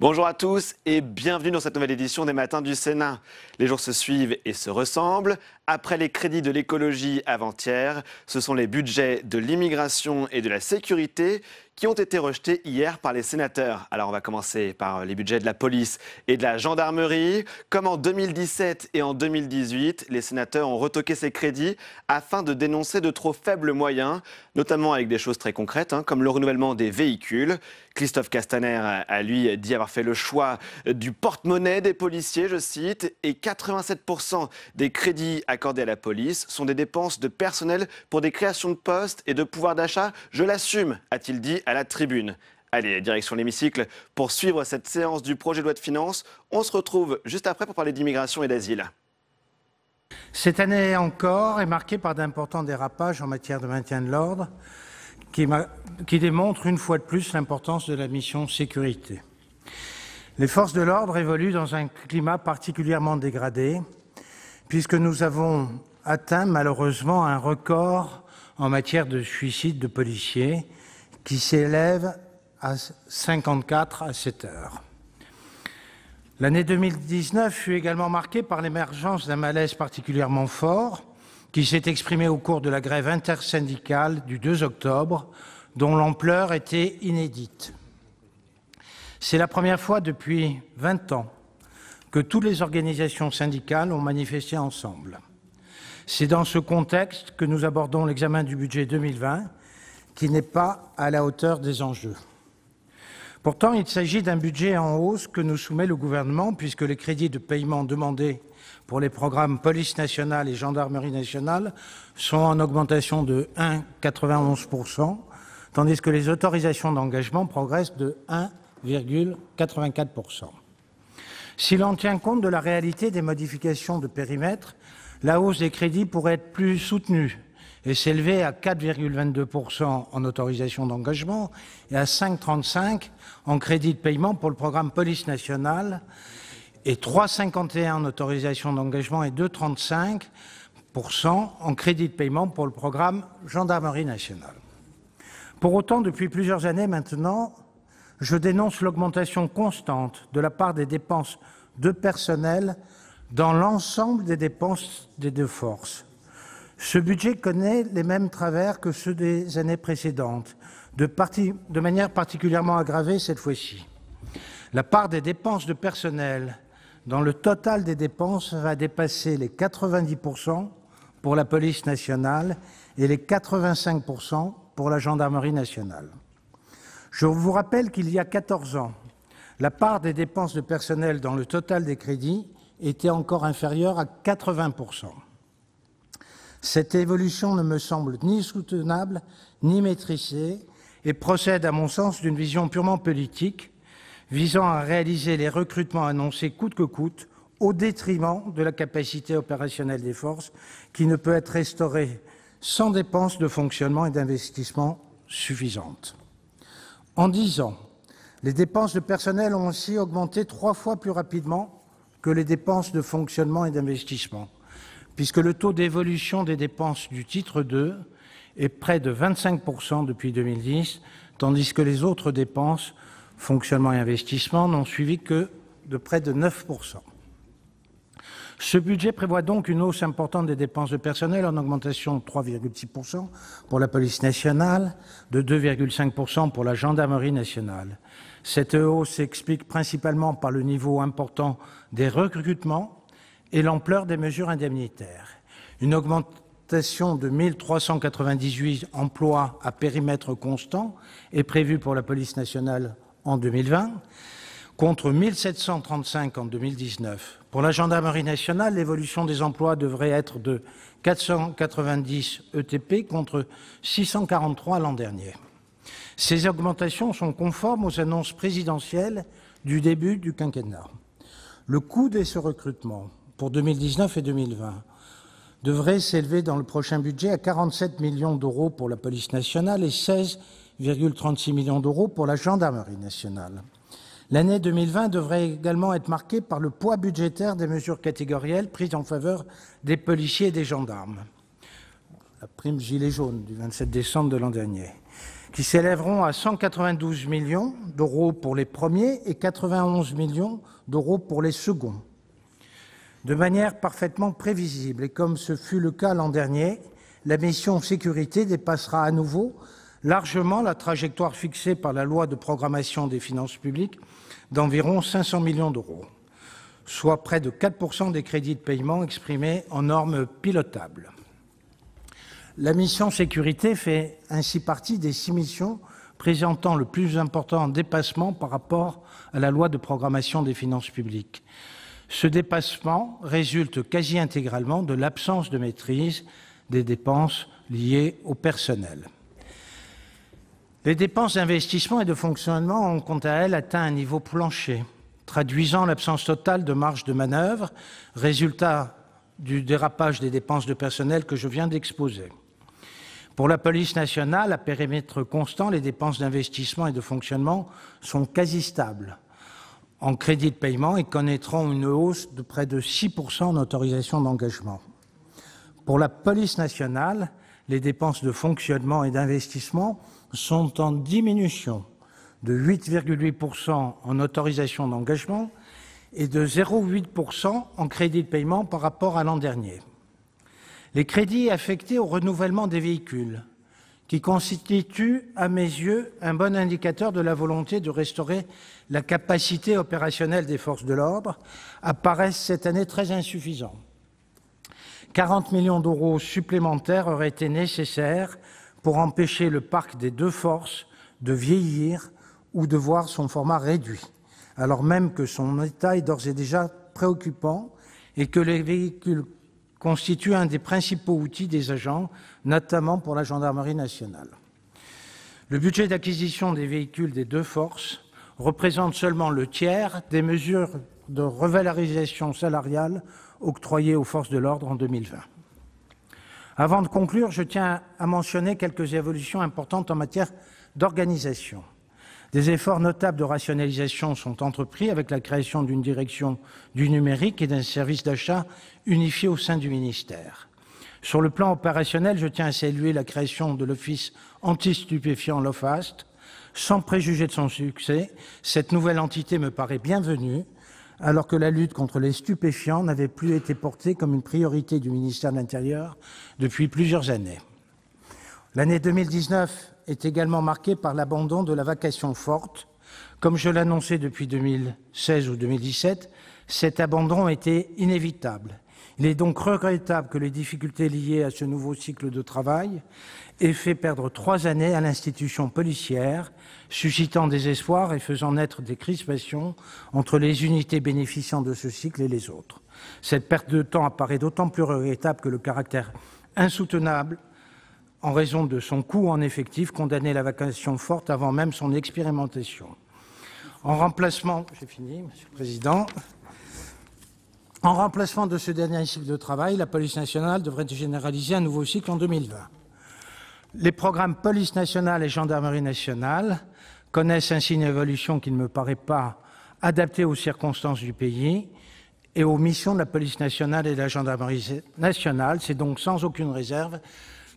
Bonjour à tous et bienvenue dans cette nouvelle édition des Matins du Sénat. Les jours se suivent et se ressemblent. Après les crédits de l'écologie avant-hier, ce sont les budgets de l'immigration et de la sécurité qui ont été rejetés hier par les sénateurs. Alors on va commencer par les budgets de la police et de la gendarmerie. Comme en 2017 et en 2018, les sénateurs ont retoqué ces crédits afin de dénoncer de trop faibles moyens, notamment avec des choses très concrètes, comme le renouvellement des véhicules. Christophe Castaner a lui dit avoir fait le choix du porte-monnaie des policiers, je cite, et 87% des crédits accordés à la police sont des dépenses de personnel pour des créations de postes et de pouvoir d'achat. Je l'assume, a-t-il dit à la tribune. Allez, direction l'hémicycle pour suivre cette séance du projet de loi de finances. On se retrouve juste après pour parler d'immigration et d'asile. Cette année encore est marquée par d'importants dérapages en matière de maintien de l'ordre qui démontrent une fois de plus l'importance de la mission sécurité. Les forces de l'ordre évoluent dans un climat particulièrement dégradé puisque nous avons atteint malheureusement un record en matière de suicide de policiers qui s'élève à 54 à cette heure. L'année 2019 fut également marquée par l'émergence d'un malaise particulièrement fort qui s'est exprimé au cours de la grève intersyndicale du 2 octobre, dont l'ampleur était inédite. C'est la première fois depuis 20 ans que toutes les organisations syndicales ont manifesté ensemble. C'est dans ce contexte que nous abordons l'examen du budget 2020, qui n'est pas à la hauteur des enjeux. Pourtant, il s'agit d'un budget en hausse que nous soumet le gouvernement, puisque les crédits de paiement demandés pour les programmes police nationale et gendarmerie nationale sont en augmentation de 1,91%, tandis que les autorisations d'engagement progressent de 1,84%. Si l'on tient compte de la réalité des modifications de périmètre, la hausse des crédits pourrait être plus soutenue et s'élever à 4,22% en autorisation d'engagement et à 5,35% en crédit de paiement pour le programme police nationale et 3,51% en autorisation d'engagement et 2,35% en crédit de paiement pour le programme gendarmerie nationale. Pour autant, depuis plusieurs années maintenant, je dénonce l'augmentation constante de la part des dépenses de personnel dans l'ensemble des dépenses des deux forces. Ce budget connaît les mêmes travers que ceux des années précédentes, de manière particulièrement aggravée cette fois-ci. La part des dépenses de personnel dans le total des dépenses va dépasser les 90% pour la police nationale et les 85% pour la gendarmerie nationale. Je vous rappelle qu'il y a 14 ans, la part des dépenses de personnel dans le total des crédits était encore inférieure à 80%. Cette évolution ne me semble ni soutenable ni maîtrisée et procède, à mon sens, d'une vision purement politique visant à réaliser les recrutements annoncés coûte que coûte au détriment de la capacité opérationnelle des forces qui ne peut être restaurée sans dépenses de fonctionnement et d'investissement suffisantes. En 10 ans, les dépenses de personnel ont aussi augmenté 3 fois plus rapidement que les dépenses de fonctionnement et d'investissement, puisque le taux d'évolution des dépenses du titre 2 est près de 25% depuis 2010, tandis que les autres dépenses, fonctionnement et investissement, n'ont suivi que de près de 9%. Ce budget prévoit donc une hausse importante des dépenses de personnel en augmentation de 3,6% pour la police nationale, de 2,5% pour la gendarmerie nationale. Cette hausse s'explique principalement par le niveau important des recrutements et l'ampleur des mesures indemnitaires. Une augmentation de 1 398 emplois à périmètre constant est prévue pour la police nationale en 2020, contre 1 735 en 2019. Pour la gendarmerie nationale, l'évolution des emplois devrait être de 490 ETP contre 643 l'an dernier. Ces augmentations sont conformes aux annonces présidentielles du début du quinquennat. Le coût de ce recrutement pour 2019 et 2020 devrait s'élever dans le prochain budget à 47 millions d'euros pour la police nationale et 16,36 millions d'euros pour la gendarmerie nationale. L'année 2020 devrait également être marquée par le poids budgétaire des mesures catégorielles prises en faveur des policiers et des gendarmes. La prime gilet jaune du 27 décembre de l'an dernier, qui s'élèveront à 192 millions d'euros pour les premiers et 91 millions d'euros pour les seconds. De manière parfaitement prévisible, et comme ce fut le cas l'an dernier, la mission sécurité dépassera à nouveau largement la trajectoire fixée par la loi de programmation des finances publiques d'environ 500 millions d'euros, soit près de 4% des crédits de paiement exprimés en normes pilotables. La mission sécurité fait ainsi partie des 6 missions présentant le plus important dépassement par rapport à la loi de programmation des finances publiques. Ce dépassement résulte quasi intégralement de l'absence de maîtrise des dépenses liées au personnel. Les dépenses d'investissement et de fonctionnement ont quant à elles atteint un niveau plancher, traduisant l'absence totale de marge de manœuvre, résultat du dérapage des dépenses de personnel que je viens d'exposer. Pour la police nationale, à périmètre constant, les dépenses d'investissement et de fonctionnement sont quasi stables en crédit de paiement et connaîtront une hausse de près de 6% en autorisations d'engagement. Pour la police nationale, les dépenses de fonctionnement et d'investissement sont en diminution de 8,8% en autorisations d'engagement et de 0,8% en crédit de paiement par rapport à l'an dernier. Les crédits affectés au renouvellement des véhicules, qui constituent, à mes yeux, un bon indicateur de la volonté de restaurer la capacité opérationnelle des forces de l'ordre, apparaissent cette année très insuffisants. 40 millions d'euros supplémentaires auraient été nécessaires pour empêcher le parc des deux forces de vieillir ou de voir son format réduit, alors même que son état est d'ores et déjà préoccupant et que les véhicules constituent un des principaux outils des agents, notamment pour la gendarmerie nationale. Le budget d'acquisition des véhicules des deux forces représente seulement le tiers des mesures de revalorisation salariale octroyées aux forces de l'ordre en 2020. Avant de conclure, je tiens à mentionner quelques évolutions importantes en matière d'organisation. Des efforts notables de rationalisation sont entrepris avec la création d'une direction du numérique et d'un service d'achat unifié au sein du ministère. Sur le plan opérationnel, je tiens à saluer la création de l'Office anti-stupéfiants l'OFAST. Sans préjuger de son succès, cette nouvelle entité me paraît bienvenue, alors que la lutte contre les stupéfiants n'avait plus été portée comme une priorité du ministère de l'Intérieur depuis plusieurs années. L'année 2019 est également marquée par l'abandon de la vacation forte. Comme je l'annonçais depuis 2016 ou 2017, cet abandon était inévitable. Il est donc regrettable que les difficultés liées à ce nouveau cycle de travail aient fait perdre 3 années à l'institution policière, suscitant des espoirs et faisant naître des crispations entre les unités bénéficiant de ce cycle et les autres. Cette perte de temps apparaît d'autant plus regrettable que le caractère insoutenable en raison de son coût en effectif condamnait la vacation forte avant même son expérimentation. En remplacement, j'ai fini, Monsieur le Président. En remplacement de ce dernier cycle de travail, la police nationale devrait généraliser un nouveau cycle en 2020. Les programmes police nationale et gendarmerie nationale connaissent ainsi une évolution qui ne me paraît pas adaptée aux circonstances du pays et aux missions de la police nationale et de la gendarmerie nationale. C'est donc sans aucune réserve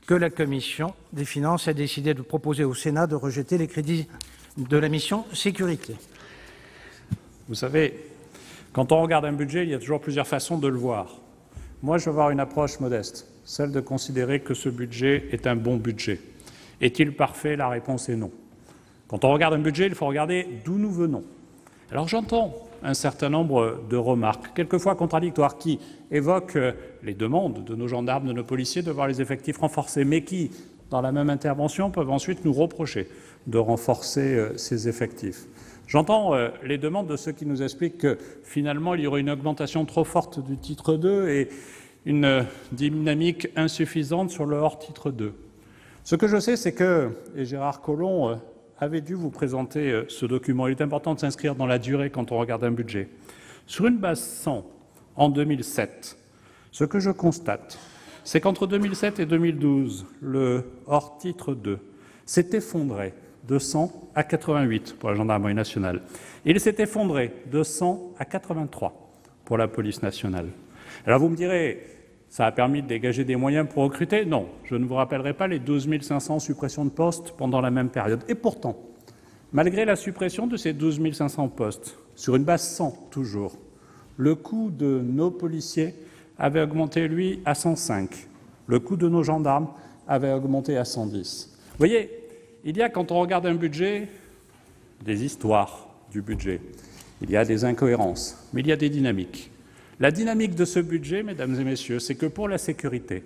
que la Commission des finances a décidé de proposer au Sénat de rejeter les crédits de la mission sécurité. Vous savez, quand on regarde un budget, il y a toujours plusieurs façons de le voir. Moi, je veux avoir une approche modeste, celle de considérer que ce budget est un bon budget. Est-il parfait? La réponse est non. Quand on regarde un budget, il faut regarder d'où nous venons. Alors j'entends un certain nombre de remarques, quelquefois contradictoires, qui évoquent les demandes de nos gendarmes, de nos policiers de voir les effectifs renforcés, mais qui, dans la même intervention, peuvent ensuite nous reprocher de renforcer ces effectifs. J'entends les demandes de ceux qui nous expliquent que, finalement, il y aurait une augmentation trop forte du titre 2 et une dynamique insuffisante sur le hors-titre 2. Ce que je sais, c'est que, et Gérard Collomb avait dû vous présenter ce document, il est important de s'inscrire dans la durée quand on regarde un budget. Sur une base 100, en 2007, ce que je constate, c'est qu'entre 2007 et 2012, le hors-titre 2 s'est effondré de 100 à 88 pour la gendarmerie nationale. Il s'est effondré de 100 à 83 pour la police nationale. Alors vous me direz, Ça a permis de dégager des moyens pour recruter? Non. Je ne vous rappellerai pas les 12 500 suppressions de postes pendant la même période. Et pourtant, malgré la suppression de ces 12 500 postes, sur une base 100 toujours, le coût de nos policiers avait augmenté, lui, à 105. Le coût de nos gendarmes avait augmenté à 110. Vous voyez, il y a, quand on regarde un budget, des histoires du budget. Il y a des incohérences, mais il y a des dynamiques. La dynamique de ce budget, mesdames et messieurs, c'est que pour la sécurité,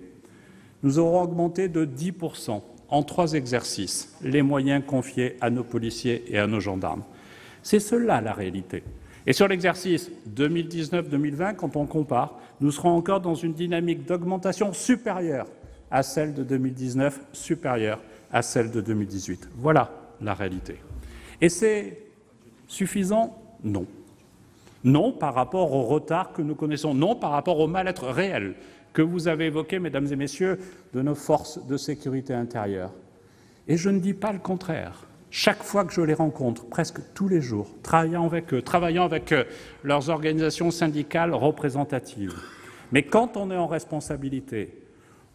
nous aurons augmenté de 10% en 3 exercices les moyens confiés à nos policiers et à nos gendarmes. C'est cela la réalité. Et sur l'exercice 2019-2020, quand on compare, nous serons encore dans une dynamique d'augmentation supérieure à celle de 2019, supérieure à celle de 2018. Voilà la réalité. Et c'est suffisant? Non. Non par rapport au retard que nous connaissons, non par rapport au mal-être réel que vous avez évoqué, mesdames et messieurs, de nos forces de sécurité intérieure. Et je ne dis pas le contraire. Chaque fois que je les rencontre, presque tous les jours, travaillant avec leurs organisations syndicales représentatives. Mais quand on est en responsabilité,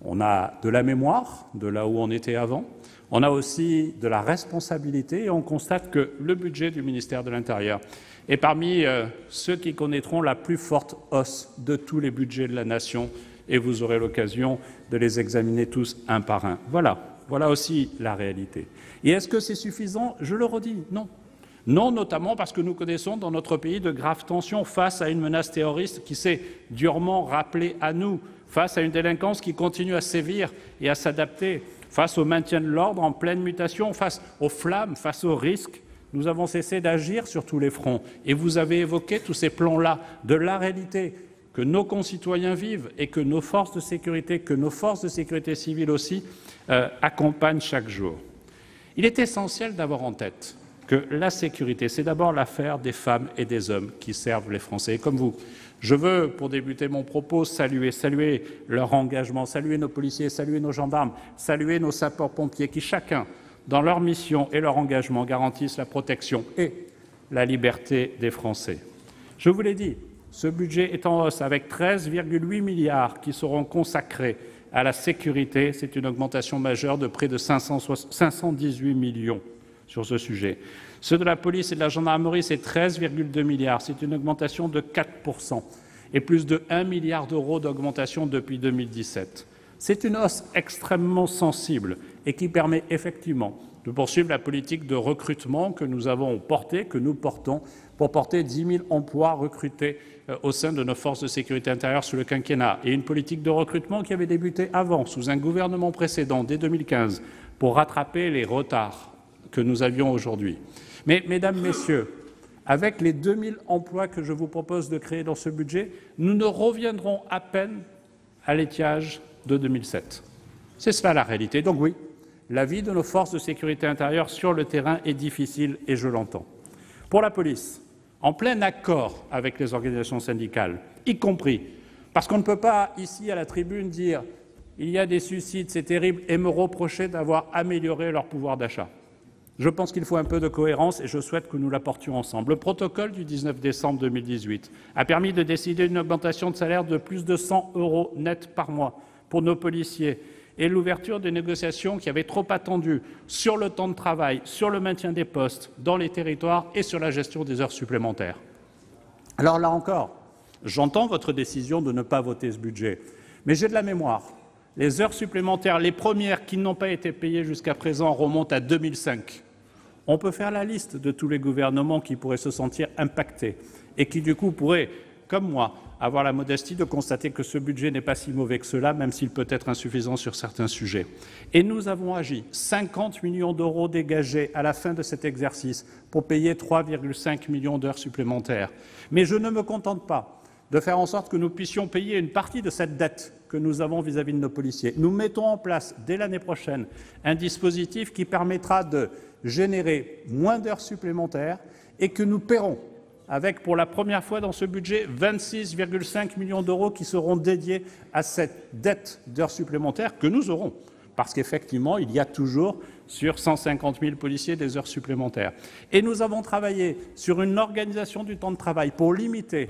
on a de la mémoire de là où on était avant, on a aussi de la responsabilité et on constate que le budget du ministère de l'Intérieur est parmi ceux qui connaîtront la plus forte hausse de tous les budgets de la nation et vous aurez l'occasion de les examiner tous un par un. Voilà aussi la réalité. Et est-ce que c'est suffisant? Je le redis, non. Non, notamment parce que nous connaissons dans notre pays de graves tensions face à une menace terroriste qui s'est durement rappelée à nous, face à une délinquance qui continue à sévir et à s'adapter, face au maintien de l'ordre en pleine mutation, face aux flammes, face aux risques. Nous avons cessé d'agir sur tous les fronts. Et vous avez évoqué tous ces plans-là de la réalité que nos concitoyens vivent et que nos forces de sécurité, civiles aussi, accompagnent chaque jour. Il est essentiel d'avoir en tête que la sécurité, c'est d'abord l'affaire des femmes et des hommes qui servent les Français. Et comme vous, je veux, pour débuter mon propos, saluer leur engagement, saluer nos policiers, saluer nos gendarmes, saluer nos sapeurs-pompiers qui, chacun, dans leur mission et leur engagement, garantissent la protection et la liberté des Français. Je vous l'ai dit, ce budget est en hausse avec 13,8 milliards qui seront consacrés à la sécurité. C'est une augmentation majeure de près de 518 millions sur ce sujet. Ceux de la police et de la gendarmerie, c'est 13,2 milliards. C'est une augmentation de 4% et plus de 1 milliard d'euros d'augmentation depuis 2017. C'est une hausse extrêmement sensible et qui permet effectivement de poursuivre la politique de recrutement que nous avons portée, que nous portons, pour porter 10 000 emplois recrutés au sein de nos forces de sécurité intérieure sous le quinquennat. Et une politique de recrutement qui avait débuté avant, sous un gouvernement précédent, dès 2015, pour rattraper les retards que nous avions aujourd'hui. Mais, mesdames, messieurs, avec les 2 000 emplois que je vous propose de créer dans ce budget, nous ne reviendrons à peine à l'étiage de 2007. C'est cela la réalité. Donc oui, la vie de nos forces de sécurité intérieure sur le terrain est difficile et je l'entends. Pour la police, en plein accord avec les organisations syndicales, y compris, parce qu'on ne peut pas ici à la tribune dire « il y a des suicides, c'est terrible » et me reprocher d'avoir amélioré leur pouvoir d'achat. Je pense qu'il faut un peu de cohérence et je souhaite que nous l'apportions ensemble. Le protocole du 19 décembre 2018 a permis de décider une augmentation de salaire de plus de 100 € net par mois pour nos policiers et l'ouverture des négociations qui avaient trop attendu sur le temps de travail, sur le maintien des postes dans les territoires et sur la gestion des heures supplémentaires. Alors là encore, j'entends votre décision de ne pas voter ce budget, mais j'ai de la mémoire. Les heures supplémentaires, les premières qui n'ont pas été payées jusqu'à présent, remontent à 2005. On peut faire la liste de tous les gouvernements qui pourraient se sentir impactés et qui, du coup, pourraient, comme moi, avoir la modestie de constater que ce budget n'est pas si mauvais que cela, même s'il peut être insuffisant sur certains sujets. Et nous avons agi. 50 millions d'euros dégagés à la fin de cet exercice pour payer 3,5 millions d'heures supplémentaires. Mais je ne me contente pas de faire en sorte que nous puissions payer une partie de cette dette que nous avons vis-à-vis de nos policiers. Nous mettons en place, dès l'année prochaine, un dispositif qui permettra de générer moins d'heures supplémentaires et que nous paierons avec, pour la première fois dans ce budget, 26,5 millions d'euros qui seront dédiés à cette dette d'heures supplémentaires que nous aurons. Parce qu'effectivement, il y a toujours, sur 150 000 policiers, des heures supplémentaires. Et nous avons travaillé sur une organisation du temps de travail pour limiter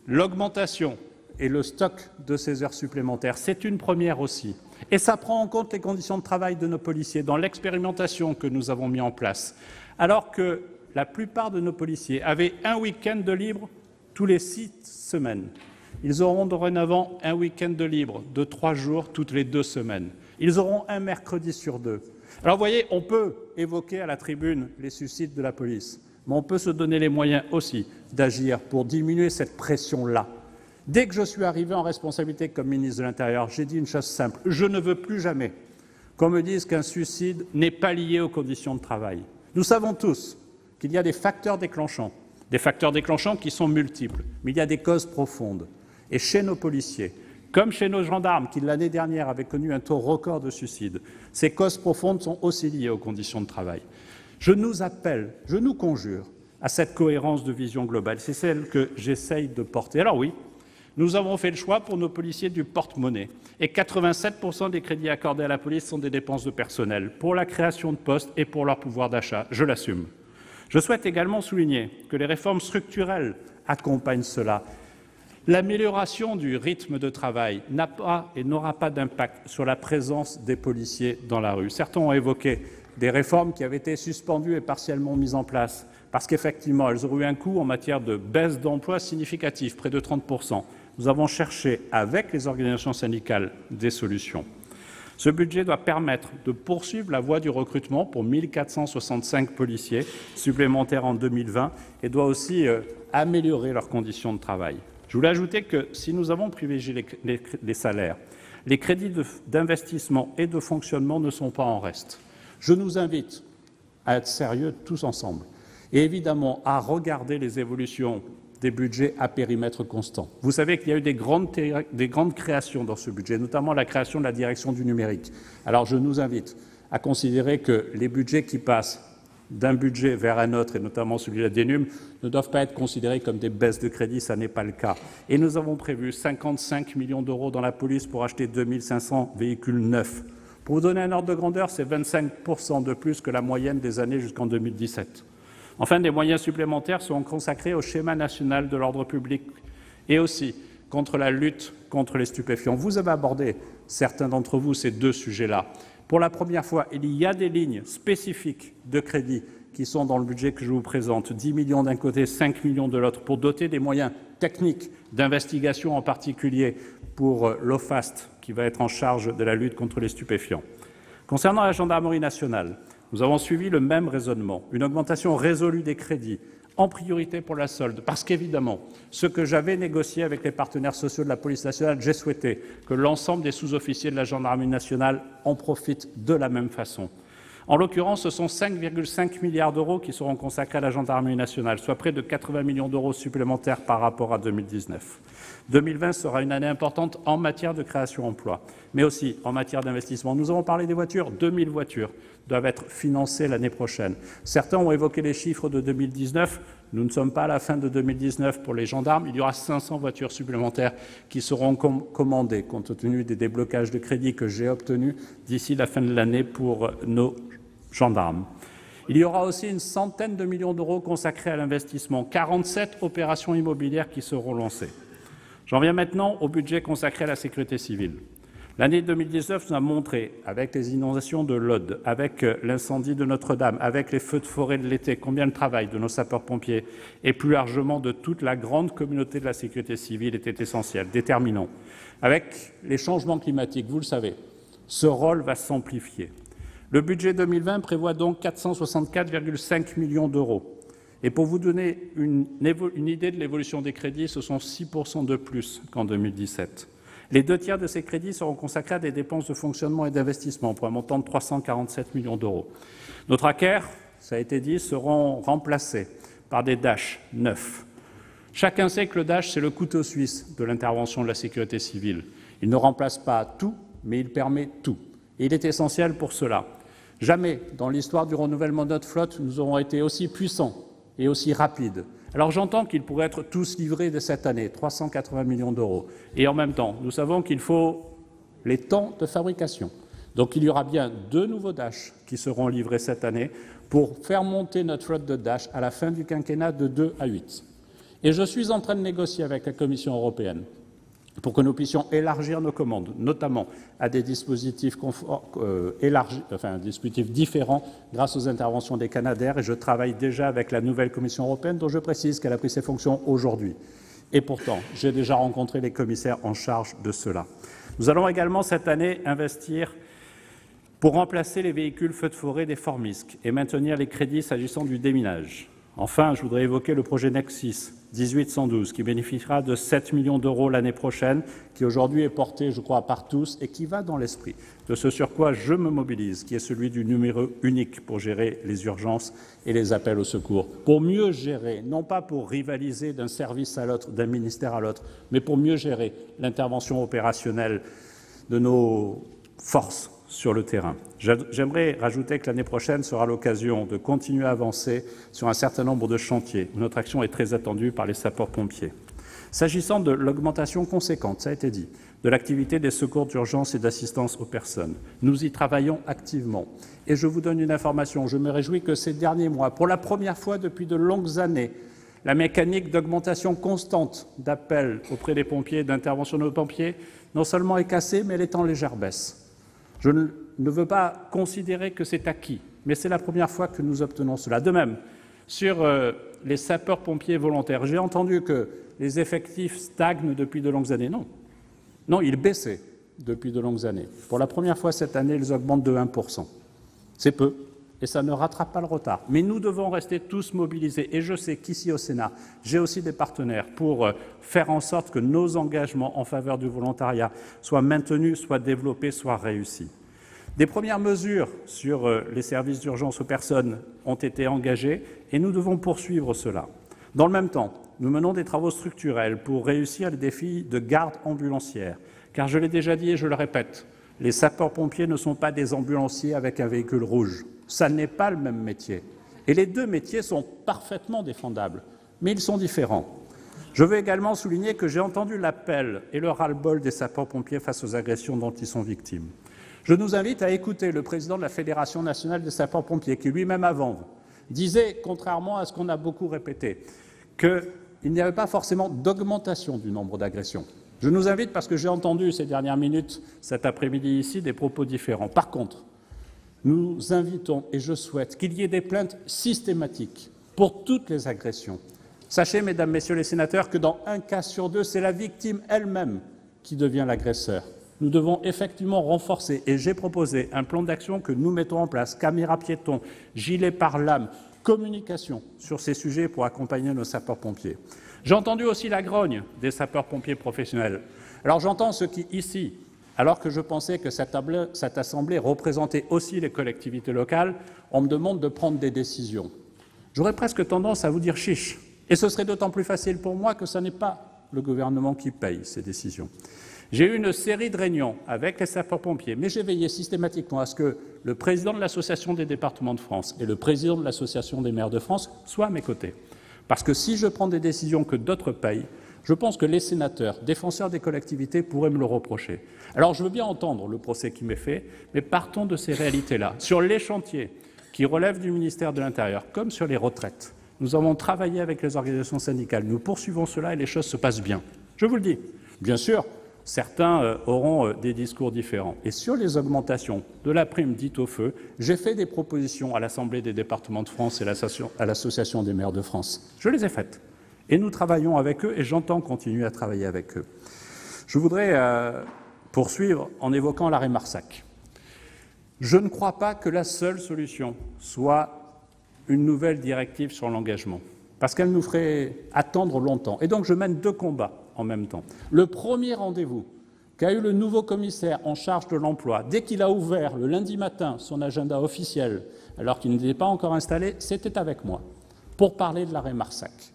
l'augmentation et le stock de ces heures supplémentaires. C'est une première aussi. Et ça prend en compte les conditions de travail de nos policiers dans l'expérimentation que nous avons mise en place. Alors que la plupart de nos policiers avaient un week-end de libre tous les 6 semaines. Ils auront dorénavant un week-end de libre de 3 jours toutes les 2 semaines. Ils auront un mercredi sur 2. Alors vous voyez, on peut évoquer à la tribune les suicides de la police, mais on peut se donner les moyens aussi d'agir pour diminuer cette pression-là. Dès que je suis arrivé en responsabilité comme ministre de l'Intérieur, j'ai dit une chose simple. Je ne veux plus jamais qu'on me dise qu'un suicide n'est pas lié aux conditions de travail. Nous savons tous qu'il y a des facteurs déclenchants qui sont multiples, mais il y a des causes profondes. Et chez nos policiers, comme chez nos gendarmes, qui l'année dernière avaient connu un taux record de suicides, ces causes profondes sont aussi liées aux conditions de travail. Je nous appelle, je nous conjure à cette cohérence de vision globale. C'est celle que j'essaye de porter. Alors oui, nous avons fait le choix pour nos policiers du porte-monnaie. Et 87% des crédits accordés à la police sont des dépenses de personnel, pour la création de postes et pour leur pouvoir d'achat. Je l'assume. Je souhaite également souligner que les réformes structurelles accompagnent cela. L'amélioration du rythme de travail n'a pas et n'aura pas d'impact sur la présence des policiers dans la rue. Certains ont évoqué des réformes qui avaient été suspendues et partiellement mises en place parce qu'effectivement, elles auraient eu un coût en matière de baisse d'emploi significatif, près de 30%. Nous avons cherché, avec les organisations syndicales, des solutions. Ce budget doit permettre de poursuivre la voie du recrutement pour 1 465 policiers supplémentaires en 2020 et doit aussi améliorer leurs conditions de travail. Je voulais ajouter que si nous avons privilégié les salaires, les crédits d'investissement et de fonctionnement ne sont pas en reste. Je nous invite à être sérieux tous ensemble et évidemment à regarder les évolutions des budgets à périmètre constant. Vous savez qu'il y a eu des grandes créations dans ce budget, notamment la création de la direction du numérique. Alors je nous invite à considérer que les budgets qui passent d'un budget vers un autre, et notamment celui de la DNUM, ne doivent pas être considérés comme des baisses de crédit, ça n'est pas le cas. Et nous avons prévu 55 millions d'euros dans la police pour acheter 2500 véhicules neufs. Pour vous donner un ordre de grandeur, c'est 25% de plus que la moyenne des années jusqu'en 2017. Enfin, des moyens supplémentaires seront consacrés au schéma national de l'ordre public et aussi contre la lutte contre les stupéfiants. Vous avez abordé, certains d'entre vous, ces deux sujets-là. Pour la première fois, il y a des lignes spécifiques de crédit qui sont dans le budget que je vous présente, 10 millions d'un côté, 5 millions de l'autre, pour doter des moyens techniques d'investigation, en particulier pour l'OFAST, qui va être en charge de la lutte contre les stupéfiants. Concernant la gendarmerie nationale, nous avons suivi le même raisonnement, une augmentation résolue des crédits, en priorité pour la solde, parce qu'évidemment, ce que j'avais négocié avec les partenaires sociaux de la police nationale, j'ai souhaité que l'ensemble des sous-officiers de la gendarmerie nationale en profitent de la même façon. En l'occurrence, ce sont 5,5 milliards d'euros qui seront consacrés à la gendarmerie nationale, soit près de 80 millions d'euros supplémentaires par rapport à 2019. 2020 sera une année importante en matière de création d'emplois, mais aussi en matière d'investissement. Nous avons parlé des voitures, 2000 voitures doivent être financées l'année prochaine. Certains ont évoqué les chiffres de 2019. Nous ne sommes pas à la fin de 2019 pour les gendarmes. Il y aura 500 voitures supplémentaires qui seront commandées, compte tenu des déblocages de crédits que j'ai obtenus d'ici la fin de l'année pour nos gendarmes. Il y aura aussi une centaine de millions d'euros consacrés à l'investissement, 47 opérations immobilières qui seront lancées. J'en viens maintenant au budget consacré à la sécurité civile. L'année 2019 nous a montré, avec les inondations de l'Aude, avec l'incendie de Notre-Dame, avec les feux de forêt de l'été, combien le travail de nos sapeurs-pompiers et plus largement de toute la grande communauté de la sécurité civile était essentiel, déterminant. Avec les changements climatiques, vous le savez, ce rôle va s'amplifier. Le budget 2020 prévoit donc 464,5 millions d'euros. Et pour vous donner une idée de l'évolution des crédits, ce sont 6% de plus qu'en 2017. Les 2/3 de ces crédits seront consacrés à des dépenses de fonctionnement et d'investissement pour un montant de 347 millions d'euros. Nos trackers, ça a été dit, seront remplacés par des Dash neufs. Chacun sait que le Dash, c'est le couteau suisse de l'intervention de la sécurité civile. Il ne remplace pas tout, mais il permet tout. Et il est essentiel pour cela. Jamais, dans l'histoire du renouvellement de notre flotte, nous aurons été aussi puissants et aussi rapides. Alors j'entends qu'ils pourraient être tous livrés dès cette année, 380 millions d'euros. Et en même temps, nous savons qu'il faut les temps de fabrication. Donc il y aura bien 2 nouveaux Dash qui seront livrés cette année pour faire monter notre flotte de Dash à la fin du quinquennat de 2 à 8. Et je suis en train de négocier avec la Commission européenne pour que nous puissions élargir nos commandes, notamment à des dispositifs dispositifs différents grâce aux interventions des Canadair. Et je travaille déjà avec la nouvelle Commission européenne, dont je précise qu'elle a pris ses fonctions aujourd'hui. Et pourtant, j'ai déjà rencontré les commissaires en charge de cela. Nous allons également cette année investir pour remplacer les véhicules feux de forêt des Formisc et maintenir les crédits s'agissant du déminage. Enfin, je voudrais évoquer le projet Nexis 1812 qui bénéficiera de 7 millions d'euros l'année prochaine, qui aujourd'hui est porté, je crois, par tous et qui va dans l'esprit de ce sur quoi je me mobilise, qui est celui du numéro unique pour gérer les urgences et les appels au secours. Pour mieux gérer, non pas pour rivaliser d'un service à l'autre, d'un ministère à l'autre, mais pour mieux gérer l'intervention opérationnelle de nos forces sur le terrain. J'aimerais rajouter que l'année prochaine sera l'occasion de continuer à avancer sur un certain nombre de chantiers où notre action est très attendue par les sapeurs-pompiers. S'agissant de l'augmentation conséquente, ça a été dit, de l'activité des secours d'urgence et d'assistance aux personnes, nous y travaillons activement. Et je vous donne une information, je me réjouis que ces derniers mois, pour la première fois depuis de longues années, la mécanique d'augmentation constante d'appels auprès des pompiers, d'intervention de nos pompiers, non seulement est cassée, mais elle est en légère baisse. Je ne veux pas considérer que c'est acquis, mais c'est la première fois que nous obtenons cela. De même, sur les sapeurs-pompiers volontaires, j'ai entendu que les effectifs stagnent depuis de longues années. Non, ils baissaient depuis de longues années. Pour la première fois cette année, ils augmentent de 1%. C'est peu, et ça ne rattrape pas le retard. Mais nous devons rester tous mobilisés, et je sais qu'ici au Sénat, j'ai aussi des partenaires pour faire en sorte que nos engagements en faveur du volontariat soient maintenus, soient développés, soient réussis. Des premières mesures sur les services d'urgence aux personnes ont été engagées, et nous devons poursuivre cela. Dans le même temps, nous menons des travaux structurels pour réussir les défis de garde ambulancière, car je l'ai déjà dit et je le répète, les sapeurs-pompiers ne sont pas des ambulanciers avec un véhicule rouge. Ça n'est pas le même métier. Et les deux métiers sont parfaitement défendables, mais ils sont différents. Je veux également souligner que j'ai entendu l'appel et le ras-le-bol des sapeurs-pompiers face aux agressions dont ils sont victimes. Je nous invite à écouter le président de la Fédération nationale des sapeurs-pompiers, qui lui-même avant disait, contrairement à ce qu'on a beaucoup répété, qu'il n'y avait pas forcément d'augmentation du nombre d'agressions. Je nous invite, parce que j'ai entendu ces dernières minutes, cet après-midi ici, des propos différents. Par contre, nous invitons, et je souhaite, qu'il y ait des plaintes systématiques pour toutes les agressions. Sachez, mesdames, messieurs les sénateurs, que dans un cas sur deux, c'est la victime elle-même qui devient l'agresseur. Nous devons effectivement renforcer, et j'ai proposé un plan d'action que nous mettons en place, caméras piétons, gilets pare-lames, communication sur ces sujets pour accompagner nos sapeurs-pompiers. J'ai entendu aussi la grogne des sapeurs-pompiers professionnels. Alors j'entends ceux qui, ici, alors que je pensais que cette Assemblée représentait aussi les collectivités locales, on me demande de prendre des décisions. J'aurais presque tendance à vous dire chiche. Et ce serait d'autant plus facile pour moi que ce n'est pas le gouvernement qui paye ces décisions. J'ai eu une série de réunions avec les sapeurs-pompiers, mais j'ai veillé systématiquement à ce que le président de l'Association des départements de France et le président de l'Association des maires de France soient à mes côtés. Parce que si je prends des décisions que d'autres payent, je pense que les sénateurs, défenseurs des collectivités, pourraient me le reprocher. Alors je veux bien entendre le procès qui m'est fait, mais partons de ces réalités-là. Sur les chantiers qui relèvent du ministère de l'Intérieur, comme sur les retraites, nous avons travaillé avec les organisations syndicales, nous poursuivons cela et les choses se passent bien. Je vous le dis. Bien sûr, certains auront des discours différents. Et sur les augmentations de la prime dite au feu, j'ai fait des propositions à l'Assemblée des départements de France et à l'Association des maires de France. Je les ai faites. Et nous travaillons avec eux et j'entends continuer à travailler avec eux. Je voudrais poursuivre en évoquant l'arrêt Marsac. Je ne crois pas que la seule solution soit une nouvelle directive sur l'engagement, parce qu'elle nous ferait attendre longtemps. Et donc je mène deux combats en même temps. Le premier rendez-vous qu'a eu le nouveau commissaire en charge de l'emploi, dès qu'il a ouvert le lundi matin son agenda officiel, alors qu'il n'était pas encore installé, c'était avec moi, pour parler de l'arrêt Marsac.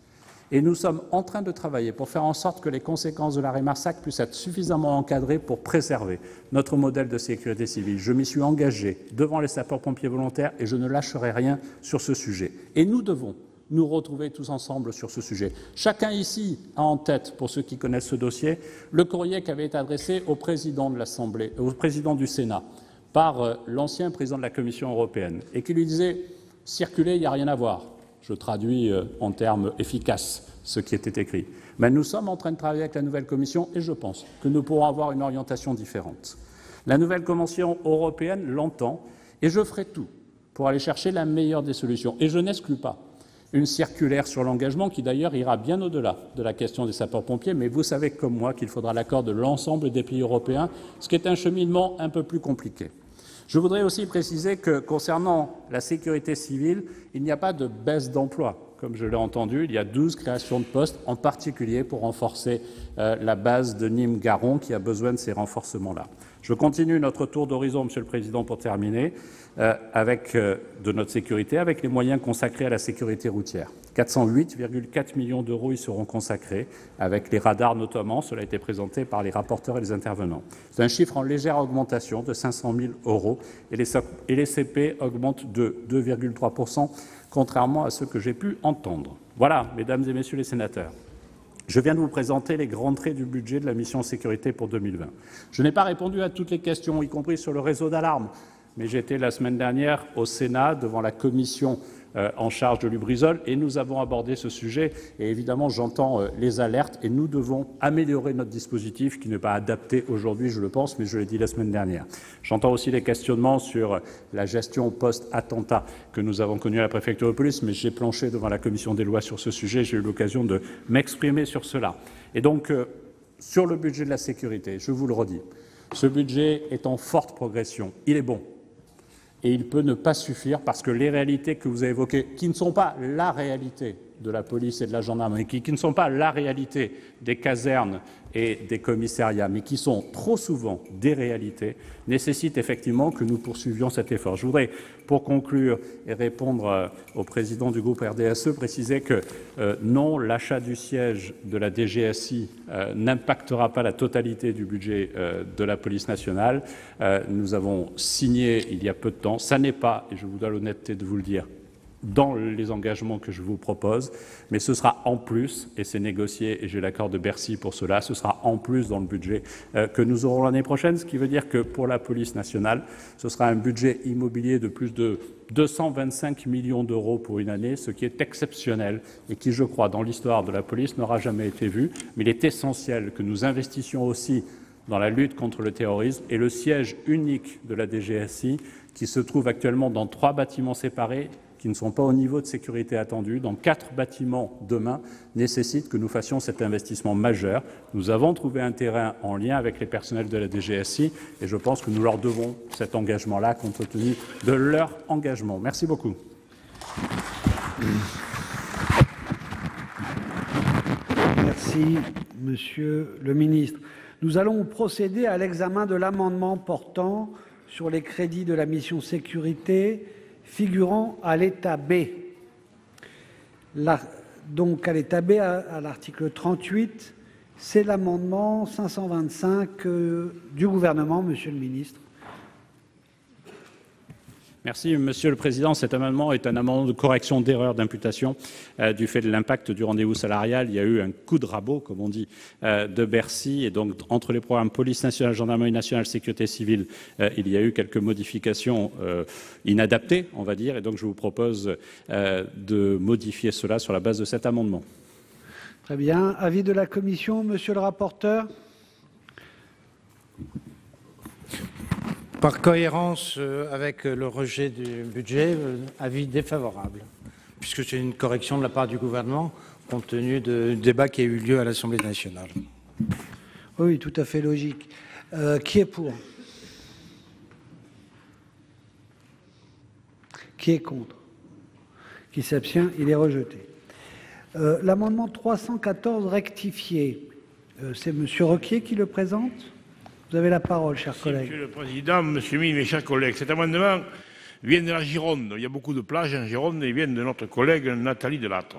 Et nous sommes en train de travailler pour faire en sorte que les conséquences de l'arrêt Marsac puissent être suffisamment encadrées pour préserver notre modèle de sécurité civile. Je m'y suis engagé devant les sapeurs-pompiers volontaires et je ne lâcherai rien sur ce sujet. Et nous devons nous retrouver tous ensemble sur ce sujet. Chacun ici a en tête, pour ceux qui connaissent ce dossier, le courrier qui avait été adressé au président de l'Assemblée, au président du Sénat, par l'ancien président de la Commission européenne, et qui lui disait « Circulez, il n'y a rien à voir. Je traduis en termes efficaces ce qui était écrit. Mais nous sommes en train de travailler avec la nouvelle Commission et je pense que nous pourrons avoir une orientation différente. La nouvelle Commission européenne l'entend et je ferai tout pour aller chercher la meilleure des solutions. Et je n'exclus pas une circulaire sur l'engagement qui d'ailleurs ira bien au-delà de la question des sapeurs-pompiers, mais vous savez comme moi qu'il faudra l'accord de l'ensemble des pays européens, ce qui est un cheminement un peu plus compliqué. Je voudrais aussi préciser que concernant la sécurité civile, il n'y a pas de baisse d'emploi. Comme je l'ai entendu, il y a 12 créations de postes, en particulier pour renforcer la base de Nîmes-Garons qui a besoin de ces renforcements-là. Je continue notre tour d'horizon, Monsieur le Président, pour terminer, de notre sécurité, avec les moyens consacrés à la sécurité routière. 408,4 millions d'euros y seront consacrés, avec les radars notamment, cela a été présenté par les rapporteurs et les intervenants. C'est un chiffre en légère augmentation de 500 000 euros et les CP augmentent de 2,3%, contrairement à ce que j'ai pu entendre. Voilà, Mesdames et Messieurs les sénateurs. Je viens de vous présenter les grands traits du budget de la mission sécurité pour 2020. Je n'ai pas répondu à toutes les questions, y compris sur le réseau d'alarme, mais j'étais la semaine dernière au Sénat devant la commission en charge de Lubrizol et nous avons abordé ce sujet et évidemment j'entends les alertes et nous devons améliorer notre dispositif qui n'est pas adapté aujourd'hui, je le pense, mais je l'ai dit la semaine dernière. J'entends aussi les questionnements sur la gestion post-attentat que nous avons connue à la préfecture de police, mais j'ai planché devant la commission des lois sur ce sujet, j'ai eu l'occasion de m'exprimer sur cela. Et donc, sur le budget de la sécurité, je vous le redis, ce budget est en forte progression, il est bon. Et il peut ne pas suffire parce que les réalités que vous avez évoquées, qui ne sont pas la réalité de la police et de la gendarmerie, qui ne sont pas la réalité des casernes et des commissariats, mais qui sont trop souvent des réalités, nécessitent effectivement que nous poursuivions cet effort. Je voudrais, pour conclure et répondre au président du groupe RDSE, préciser que non, l'achat du siège de la DGSI n'impactera pas la totalité du budget de la police nationale. Nous avons signé il y a peu de temps. Ça n'est pas, et je vous dois l'honnêteté de vous le dire, dans les engagements que je vous propose, mais ce sera en plus, et c'est négocié, et j'ai l'accord de Bercy pour cela, ce sera en plus dans le budget que nous aurons l'année prochaine, ce qui veut dire que pour la police nationale, ce sera un budget immobilier de plus de 225 millions d'euros pour une année, ce qui est exceptionnel et qui, je crois, dans l'histoire de la police n'aura jamais été vu, mais il est essentiel que nous investissions aussi dans la lutte contre le terrorisme et le siège unique de la DGSI, qui se trouve actuellement dans 3 bâtiments séparés, qui ne sont pas au niveau de sécurité attendu, dans 4 bâtiments demain, nécessite que nous fassions cet investissement majeur. Nous avons trouvé un terrain en lien avec les personnels de la DGSI et je pense que nous leur devons cet engagement-là compte tenu de leur engagement. Merci beaucoup. Merci, Monsieur le Ministre. Nous allons procéder à l'examen de l'amendement portant sur les crédits de la mission sécurité figurant à l'état B. Donc à l'état B, à l'article 38, c'est l'amendement 525 du gouvernement, Monsieur le Ministre. Merci, Monsieur le Président. Cet amendement est un amendement de correction d'erreur d'imputation du fait de l'impact du rendez-vous salarial. Il y a eu un coup de rabot, comme on dit, de Bercy. Et donc, entre les programmes police nationale, gendarmerie nationale, sécurité civile, il y a eu quelques modifications inadaptées, on va dire. Et donc, je vous propose de modifier cela sur la base de cet amendement. Très bien. Avis de la Commission, Monsieur le rapporteur. Par cohérence avec le rejet du budget, avis défavorable, puisque c'est une correction de la part du gouvernement, compte tenu du débat qui a eu lieu à l'Assemblée nationale. Oui, tout à fait logique. Qui est pour? Qui est contre? Qui s'abstient? Il est rejeté. L'amendement 314 rectifié, c'est Monsieur Requier qui le présente. Vous avez la parole, cher collègue. Monsieur le Président, Monsieur le Ministre, mes chers collègues, cet amendement vient de la Gironde. Il y a beaucoup de plages en Gironde et il vient de notre collègue Nathalie Delattre,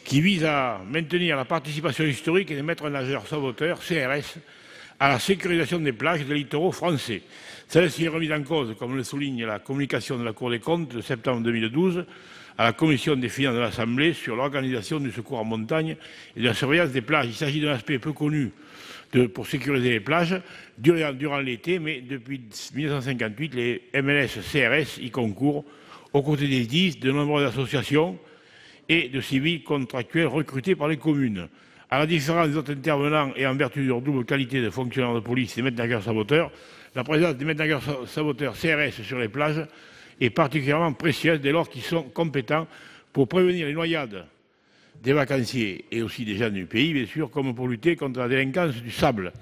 qui vise à maintenir la participation historique des maîtres nageurs sauveteurs, CRS, à la sécurisation des plages des littoraux français. Celle-ci est remise en cause, comme le souligne la communication de la Cour des comptes de septembre 2012 à la Commission des finances de l'Assemblée sur l'organisation du secours en montagne et de la surveillance des plages. Il s'agit d'un aspect peu connu pour sécuriser les plages durant l'été, mais depuis 1958, les MLS-CRS y concourent aux côtés des 10 de nombreuses associations et de civils contractuels recrutés par les communes. À la différence des autres intervenants et en vertu de leur double qualité de fonctionnaires de police et maîtres-nageurs saboteurs, la présence des maîtres-nageurs saboteurs CRS sur les plages est particulièrement précieuse dès lors qu'ils sont compétents pour prévenir les noyades des vacanciers et aussi des gens du pays, bien sûr, comme pour lutter contre la délinquance du sable.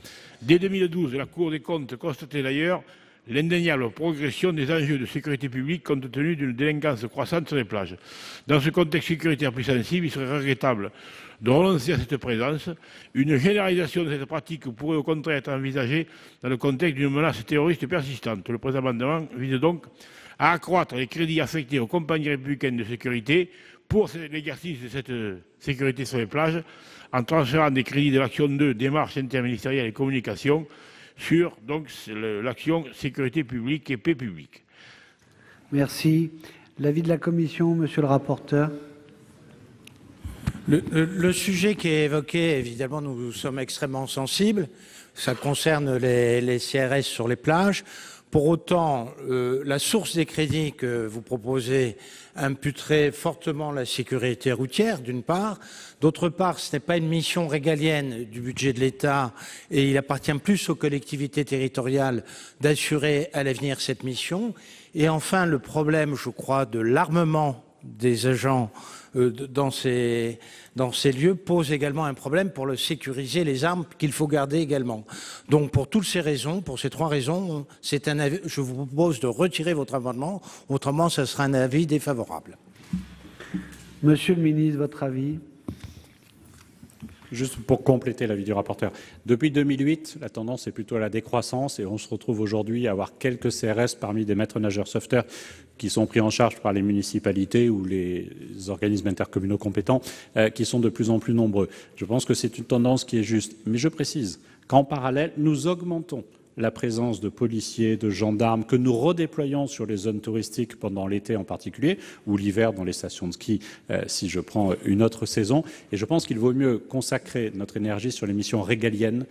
Dès 2012, la Cour des comptes constatait d'ailleurs l'indéniable progression des enjeux de sécurité publique compte tenu d'une délinquance croissante sur les plages. Dans ce contexte sécuritaire plus sensible, il serait regrettable de renoncer à cette présence. Une généralisation de cette pratique pourrait au contraire être envisagée dans le contexte d'une menace terroriste persistante. Le présent amendement vise donc à accroître les crédits affectés aux compagnies républicaines de sécurité pour l'exercice de cette sécurité sur les plages, en transférant des crédits de l'action 2, démarche interministérielle et communication, sur l'action sécurité publique et paix publique. Merci. L'avis de la commission, monsieur le rapporteur. Le sujet qui est évoqué, évidemment, nous sommes extrêmement sensibles. Ça concerne les CRS sur les plages. Pour autant, la source des crédits que vous proposez imputerait fortement la sécurité routière, d'une part. D'autre part, ce n'est pas une mission régalienne du budget de l'État et il appartient plus aux collectivités territoriales d'assurer à l'avenir cette mission. Et enfin, le problème, je crois, de l'armement des agents dans ces lieux pose également un problème pour le sécuriser, les armes qu'il faut garder également. Donc pour toutes ces raisons, pour ces trois raisons, je vous propose de retirer votre amendement, autrement ce sera un avis défavorable. Monsieur le ministre, votre avis? Juste pour compléter l'avis du rapporteur. Depuis 2008, la tendance est plutôt à la décroissance et on se retrouve aujourd'hui à avoir quelques CRS parmi des maîtres nageurs sauveteurs qui sont pris en charge par les municipalités ou les organismes intercommunaux compétents qui sont de plus en plus nombreux. Je pense que c'est une tendance qui est juste. Mais je précise qu'en parallèle, nous augmentons la présence de policiers, de gendarmes, que nous redéployons sur les zones touristiques pendant l'été en particulier, ou l'hiver dans les stations de ski, si je prends une autre saison. Et je pense qu'il vaut mieux consacrer notre énergie sur les missions régaliennes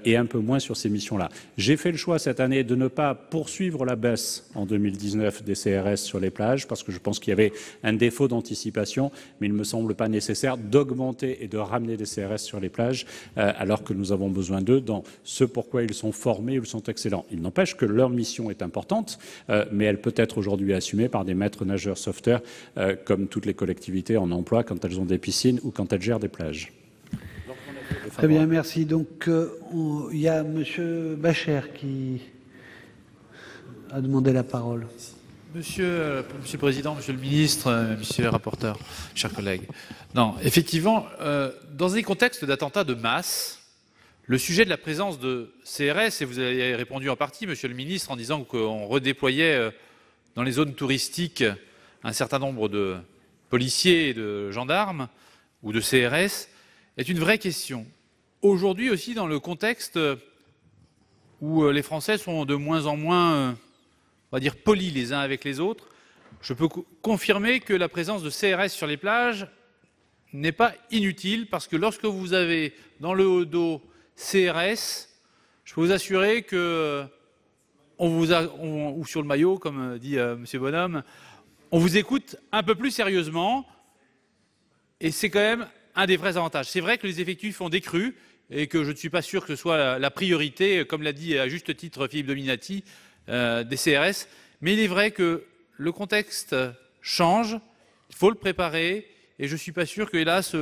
et un peu moins sur ces missions-là. J'ai fait le choix cette année de ne pas poursuivre la baisse en 2019 des CRS sur les plages, parce que je pense qu'il y avait un défaut d'anticipation, mais il ne me semble pas nécessaire d'augmenter et de ramener des CRS sur les plages, alors que nous avons besoin d'eux dans ce pourquoi ils sont formés, ils sont excellents. Il n'empêche que leur mission est importante, mais elle peut être aujourd'hui assumée par des maîtres nageurs sauveteurs, comme toutes les collectivités en emploi quand elles ont des piscines ou quand elles gèrent des plages. Très bien, merci. Donc, il y a M. Bacher qui a demandé la parole. Monsieur le Président, Monsieur le Ministre, Monsieur le rapporteur, chers collègues. Non, effectivement, dans des contextes d'attentats de masse, le sujet de la présence de CRS, et vous avez répondu en partie, Monsieur le Ministre, en disant qu'on redéployait dans les zones touristiques un certain nombre de policiers et de gendarmes ou de CRS, est une vraie question. Aujourd'hui aussi, dans le contexte où les Français sont de moins en moins, on va dire, polis les uns avec les autres, je peux confirmer que la présence de CRS sur les plages n'est pas inutile, parce que lorsque vous avez dans le dos CRS, je peux vous assurer que ou sur le maillot, comme dit M. Bonhomme, on vous écoute un peu plus sérieusement, et c'est quand même un des vrais avantages. C'est vrai que les effectifs ont décru, et que je ne suis pas sûr que ce soit la priorité, comme l'a dit à juste titre Philippe Dominati, des CRS, mais il est vrai que le contexte change, il faut le préparer, et je ne suis pas sûr que, hélas,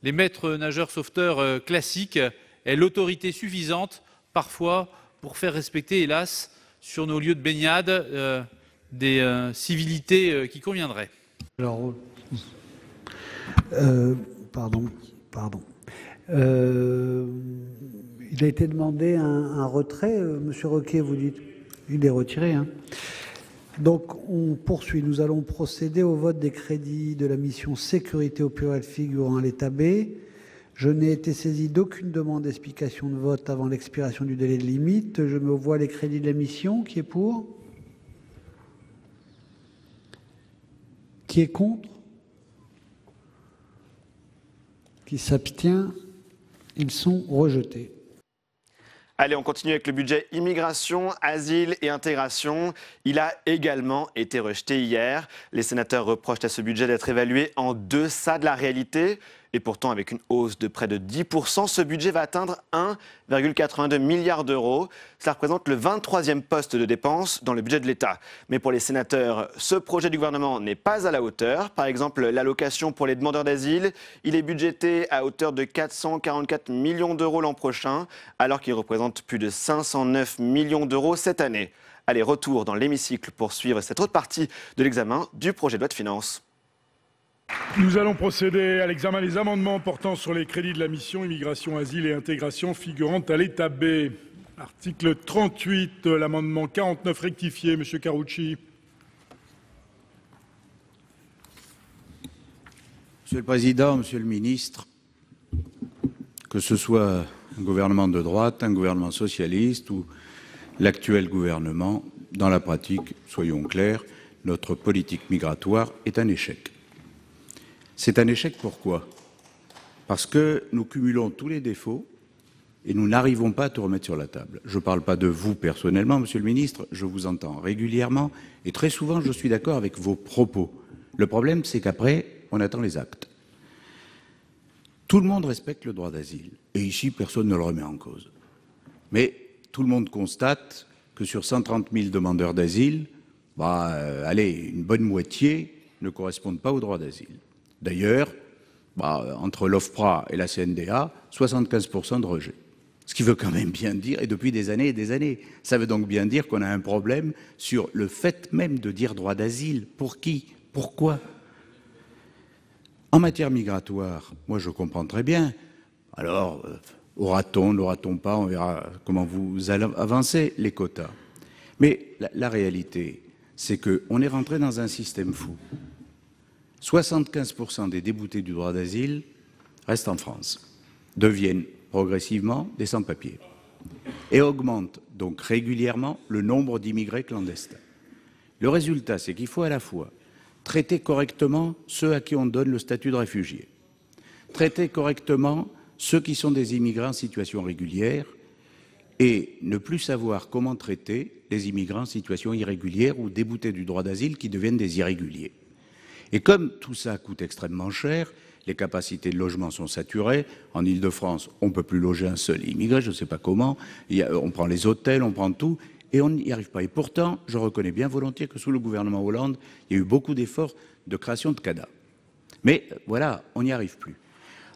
les maîtres nageurs sauveteurs classiques aient l'autorité suffisante, parfois, pour faire respecter, hélas, sur nos lieux de baignade, des civilités qui conviendraient. Alors, pardon. Il a été demandé un retrait. Monsieur Roquet, vous dites, il est retiré. Hein. Donc, on poursuit. Nous allons procéder au vote des crédits de la mission sécurité au pluriel figurant à l'état B. Je n'ai été saisi d'aucune demande d'explication de vote avant l'expiration du délai de limite. Je mets aux voix les crédits de la mission. Qui est pour? Qui est contre? Qui s'abstient? Ils sont rejetés. Allez, on continue avec le budget immigration, asile et intégration. Il a également été rejeté hier. Les sénateurs reprochent à ce budget d'être évalué en deçà de la réalité. Et pourtant, avec une hausse de près de 10%, ce budget va atteindre 1,82 milliard d'euros. Cela représente le 23e poste de dépense dans le budget de l'État. Mais pour les sénateurs, ce projet du gouvernement n'est pas à la hauteur. Par exemple, l'allocation pour les demandeurs d'asile, il est budgété à hauteur de 444 millions d'euros l'an prochain, alors qu'il représente plus de 509 millions d'euros cette année. Allez, retour dans l'hémicycle pour suivre cette autre partie de l'examen du projet de loi de finances. Nous allons procéder à l'examen des amendements portant sur les crédits de la mission Immigration, Asile et Intégration figurant à l'état B. Article 38, l'amendement 49 rectifié, M. Carucci. Monsieur le Président, Monsieur le Ministre, que ce soit un gouvernement de droite, un gouvernement socialiste ou l'actuel gouvernement, dans la pratique, soyons clairs, notre politique migratoire est un échec. C'est un échec pourquoi? Parce que nous cumulons tous les défauts et nous n'arrivons pas à tout remettre sur la table. Je ne parle pas de vous personnellement, Monsieur le Ministre, je vous entends régulièrement et très souvent je suis d'accord avec vos propos. Le problème, c'est qu'après, on attend les actes. Tout le monde respecte le droit d'asile et ici, personne ne le remet en cause. Mais tout le monde constate que sur 130 000 demandeurs d'asile, allez, une bonne moitié ne correspondent pas au droit d'asile. D'ailleurs, entre l'OFPRA et la CNDA, 75% de rejet. Ce qui veut quand même bien dire, et depuis des années, ça veut donc bien dire qu'on a un problème sur le fait même de dire droit d'asile. Pour qui? Pourquoi? En matière migratoire, moi je comprends très bien. Alors, aura-t-on, n'aura-t-on pas, on verra comment vous allez avancer les quotas. Mais la réalité, c'est qu'on est rentré dans un système fou. 75% des déboutés du droit d'asile restent en France, deviennent progressivement des sans-papiers et augmentent donc régulièrement le nombre d'immigrés clandestins. Le résultat, c'est qu'il faut à la fois traiter correctement ceux à qui on donne le statut de réfugié, traiter correctement ceux qui sont des immigrants en situation régulière et ne plus savoir comment traiter les immigrants en situation irrégulière ou déboutés du droit d'asile qui deviennent des irréguliers. Et comme tout ça coûte extrêmement cher, les capacités de logement sont saturées. En Île-de-France, on ne peut plus loger un seul immigré, je ne sais pas comment. On prend les hôtels, on prend tout, et on n'y arrive pas. Et pourtant, je reconnais bien volontiers que sous le gouvernement Hollande, il y a eu beaucoup d'efforts de création de CADA. Mais voilà, on n'y arrive plus.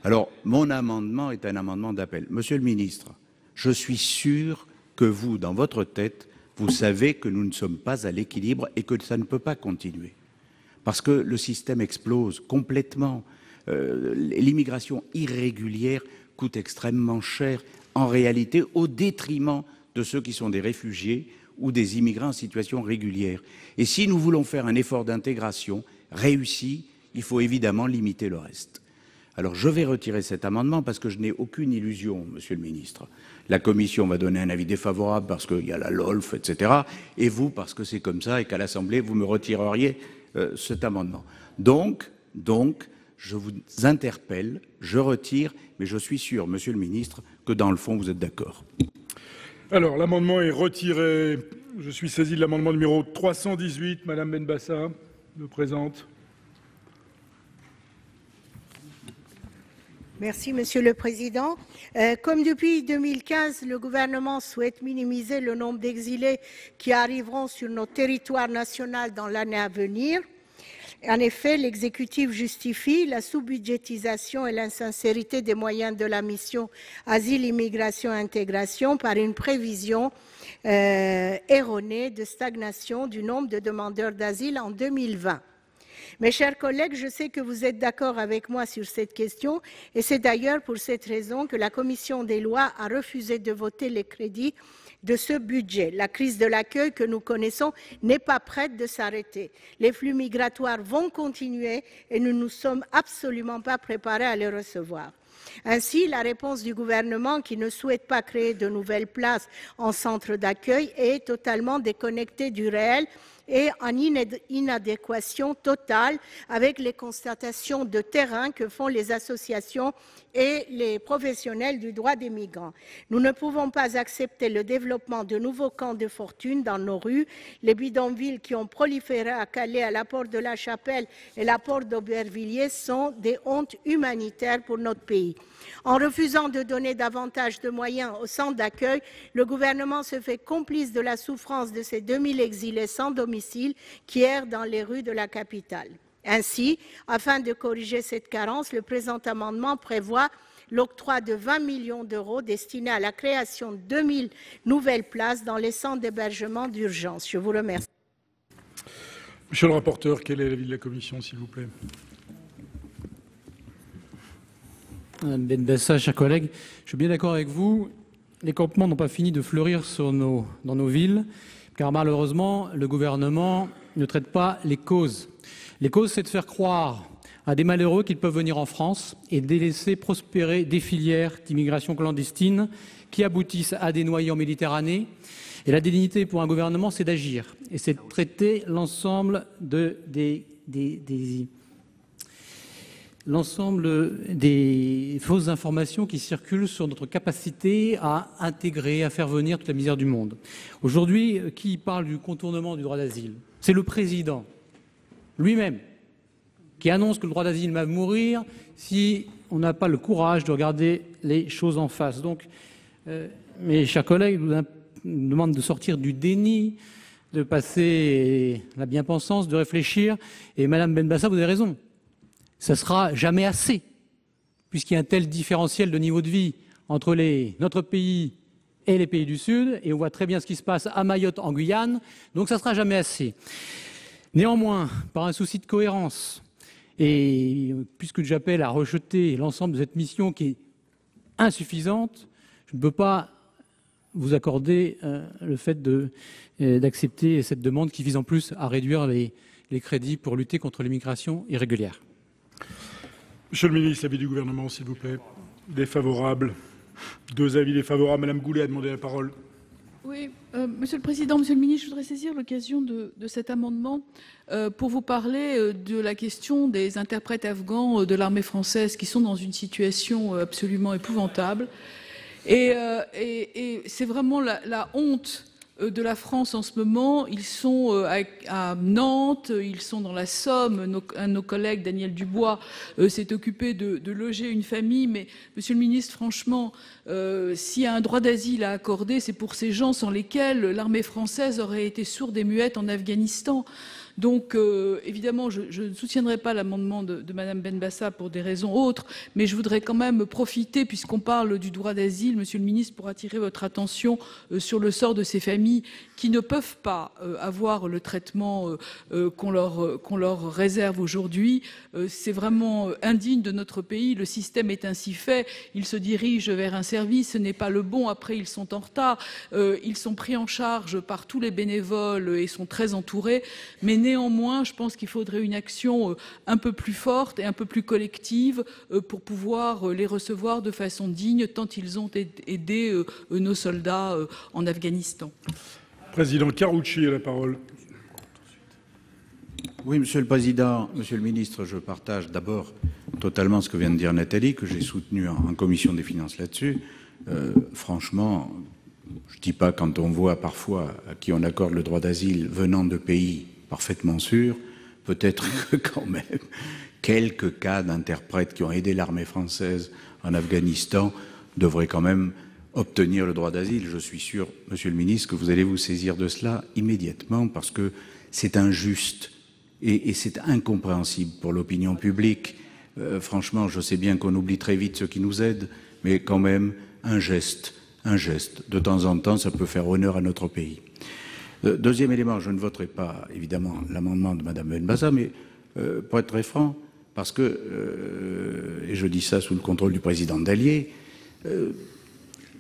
Alors, mon amendement est un amendement d'appel. Monsieur le ministre, je suis sûr que vous, dans votre tête, vous savez que nous ne sommes pas à l'équilibre et que ça ne peut pas continuer. Parce que le système explose complètement. L'immigration irrégulière coûte extrêmement cher, en réalité, au détriment de ceux qui sont des réfugiés ou des immigrants en situation régulière. Et si nous voulons faire un effort d'intégration réussi, il faut évidemment limiter le reste. Alors je vais retirer cet amendement parce que je n'ai aucune illusion, Monsieur le Ministre. La Commission va donner un avis défavorable parce qu'il y a la LOLF, etc. Et vous, parce que c'est comme ça et qu'à l'Assemblée, vous me retireriez cet amendement. Donc, je vous interpelle, je retire, mais je suis sûr, Monsieur le Ministre, que dans le fond, vous êtes d'accord. Alors, l'amendement est retiré. Je suis saisi de l'amendement numéro 318. Madame Benbassa le présente. Merci, Monsieur le Président. Comme depuis 2015, le gouvernement souhaite minimiser le nombre d'exilés qui arriveront sur notre territoire national dans l'année à venir. En effet, l'exécutif justifie la sous-budgétisation et l'insincérité des moyens de la mission Asile, Immigration, Intégration par une prévision erronée de stagnation du nombre de demandeurs d'asile en 2020. Mes chers collègues, je sais que vous êtes d'accord avec moi sur cette question et c'est d'ailleurs pour cette raison que la Commission des lois a refusé de voter les crédits de ce budget. La crise de l'accueil que nous connaissons n'est pas prête de s'arrêter. Les flux migratoires vont continuer et nous ne sommes absolument pas préparés à les recevoir. Ainsi, la réponse du gouvernement, qui ne souhaite pas créer de nouvelles places en centre d'accueil, est totalement déconnectée du réel est en inadéquation totale avec les constatations de terrain que font les associations et les professionnels du droit des migrants. Nous ne pouvons pas accepter le développement de nouveaux camps de fortune dans nos rues. Les bidonvilles qui ont proliféré à Calais, à la porte de la Chapelle et la porte d'Aubervilliers sont des hontes humanitaires pour notre pays. En refusant de donner davantage de moyens aux centres d'accueil, le gouvernement se fait complice de la souffrance de ces 2000 exilés sans domicile qui errent dans les rues de la capitale. Ainsi, afin de corriger cette carence, le présent amendement prévoit l'octroi de 20 millions d'euros destinés à la création de 2000 nouvelles places dans les centres d'hébergement d'urgence. Je vous remercie. Monsieur le rapporteur, quel est l'avis de la commission, s'il vous plaît? Madame Benbassa, chers collègues, je suis bien d'accord avec vous. Les campements n'ont pas fini de fleurir dans nos villes, car malheureusement, le gouvernement ne traite pas les causes. Les causes, c'est de faire croire à des malheureux qu'ils peuvent venir en France et de laisser prospérer des filières d'immigration clandestine qui aboutissent à des noyés en Méditerranée. Et la dignité pour un gouvernement, c'est d'agir et c'est de traiter l'ensemble des fausses informations qui circulent sur notre capacité à intégrer, à faire venir toute la misère du monde. Aujourd'hui, qui parle du contournement du droit d'asile? C'est le président lui-même qui annonce que le droit d'asile va mourir si on n'a pas le courage de regarder les choses en face. Donc, mes chers collègues, je vous demande de sortir du déni, de passer la bien-pensance, de réfléchir. Et Madame Benbassa, vous avez raison. Ça ne sera jamais assez, puisqu'il y a un tel différentiel de niveau de vie entre notre pays et les pays du Sud, et on voit très bien ce qui se passe à Mayotte, en Guyane, donc ça ne sera jamais assez. Néanmoins, par un souci de cohérence, et puisque j'appelle à rejeter l'ensemble de cette mission qui est insuffisante, je ne peux pas vous accorder le fait d'accepter cette demande qui vise en plus à réduire les crédits pour lutter contre l'immigration irrégulière. Monsieur le ministre, l'avis du gouvernement, s'il vous plaît. Défavorable. Deux avis défavorables. Madame Goulet a demandé la parole. Oui, Monsieur le Président, Monsieur le Ministre, je voudrais saisir l'occasion de cet amendement pour vous parler de la question des interprètes afghans de l'armée française qui sont dans une situation absolument épouvantable. Et c'est vraiment la honte de la France en ce moment. Ils sont à Nantes, ils sont dans la Somme. Un de nos collègues, Daniel Dubois, s'est occupé de loger une famille. Mais, Monsieur le Ministre, franchement, s'il y a un droit d'asile à accorder, c'est pour ces gens sans lesquels l'armée française aurait été sourde et muette en Afghanistan. Donc, évidemment, je ne soutiendrai pas l'amendement de Madame Benbassa pour des raisons autres, mais je voudrais quand même profiter, puisqu'on parle du droit d'asile, Monsieur le Ministre, pour attirer votre attention sur le sort de ces familles qui ne peuvent pas avoir le traitement qu'on leur réserve aujourd'hui. C'est vraiment indigne de notre pays. Le système est ainsi fait. Ils se dirigent vers un service, ce n'est pas le bon. Après, ils sont en retard. Ils sont pris en charge par tous les bénévoles et sont très entourés. Mais néanmoins, je pense qu'il faudrait une action un peu plus forte et un peu plus collective pour pouvoir les recevoir de façon digne, tant ils ont aidé nos soldats en Afghanistan. Président Karoutchi a la parole. Oui, Monsieur le Président, Monsieur le Ministre, je partage d'abord totalement ce que vient de dire Nathalie, que j'ai soutenu en commission des finances là-dessus. Franchement, je ne dis pas quand on voit parfois à qui on accorde le droit d'asile venant de pays parfaitement sûrs, peut-être que quand même quelques cas d'interprètes qui ont aidé l'armée française en Afghanistan devraient quand même obtenir le droit d'asile. Je suis sûr, Monsieur le Ministre, que vous allez vous saisir de cela immédiatement parce que c'est injuste et c'est incompréhensible pour l'opinion publique. Franchement, je sais bien qu'on oublie très vite ceux qui nous aident, mais quand même, un geste, de temps en temps, ça peut faire honneur à notre pays. Deuxième élément, je ne voterai pas, évidemment, l'amendement de Mme Benbassa, mais pour être très franc, parce que, et je dis ça sous le contrôle du président Dallier,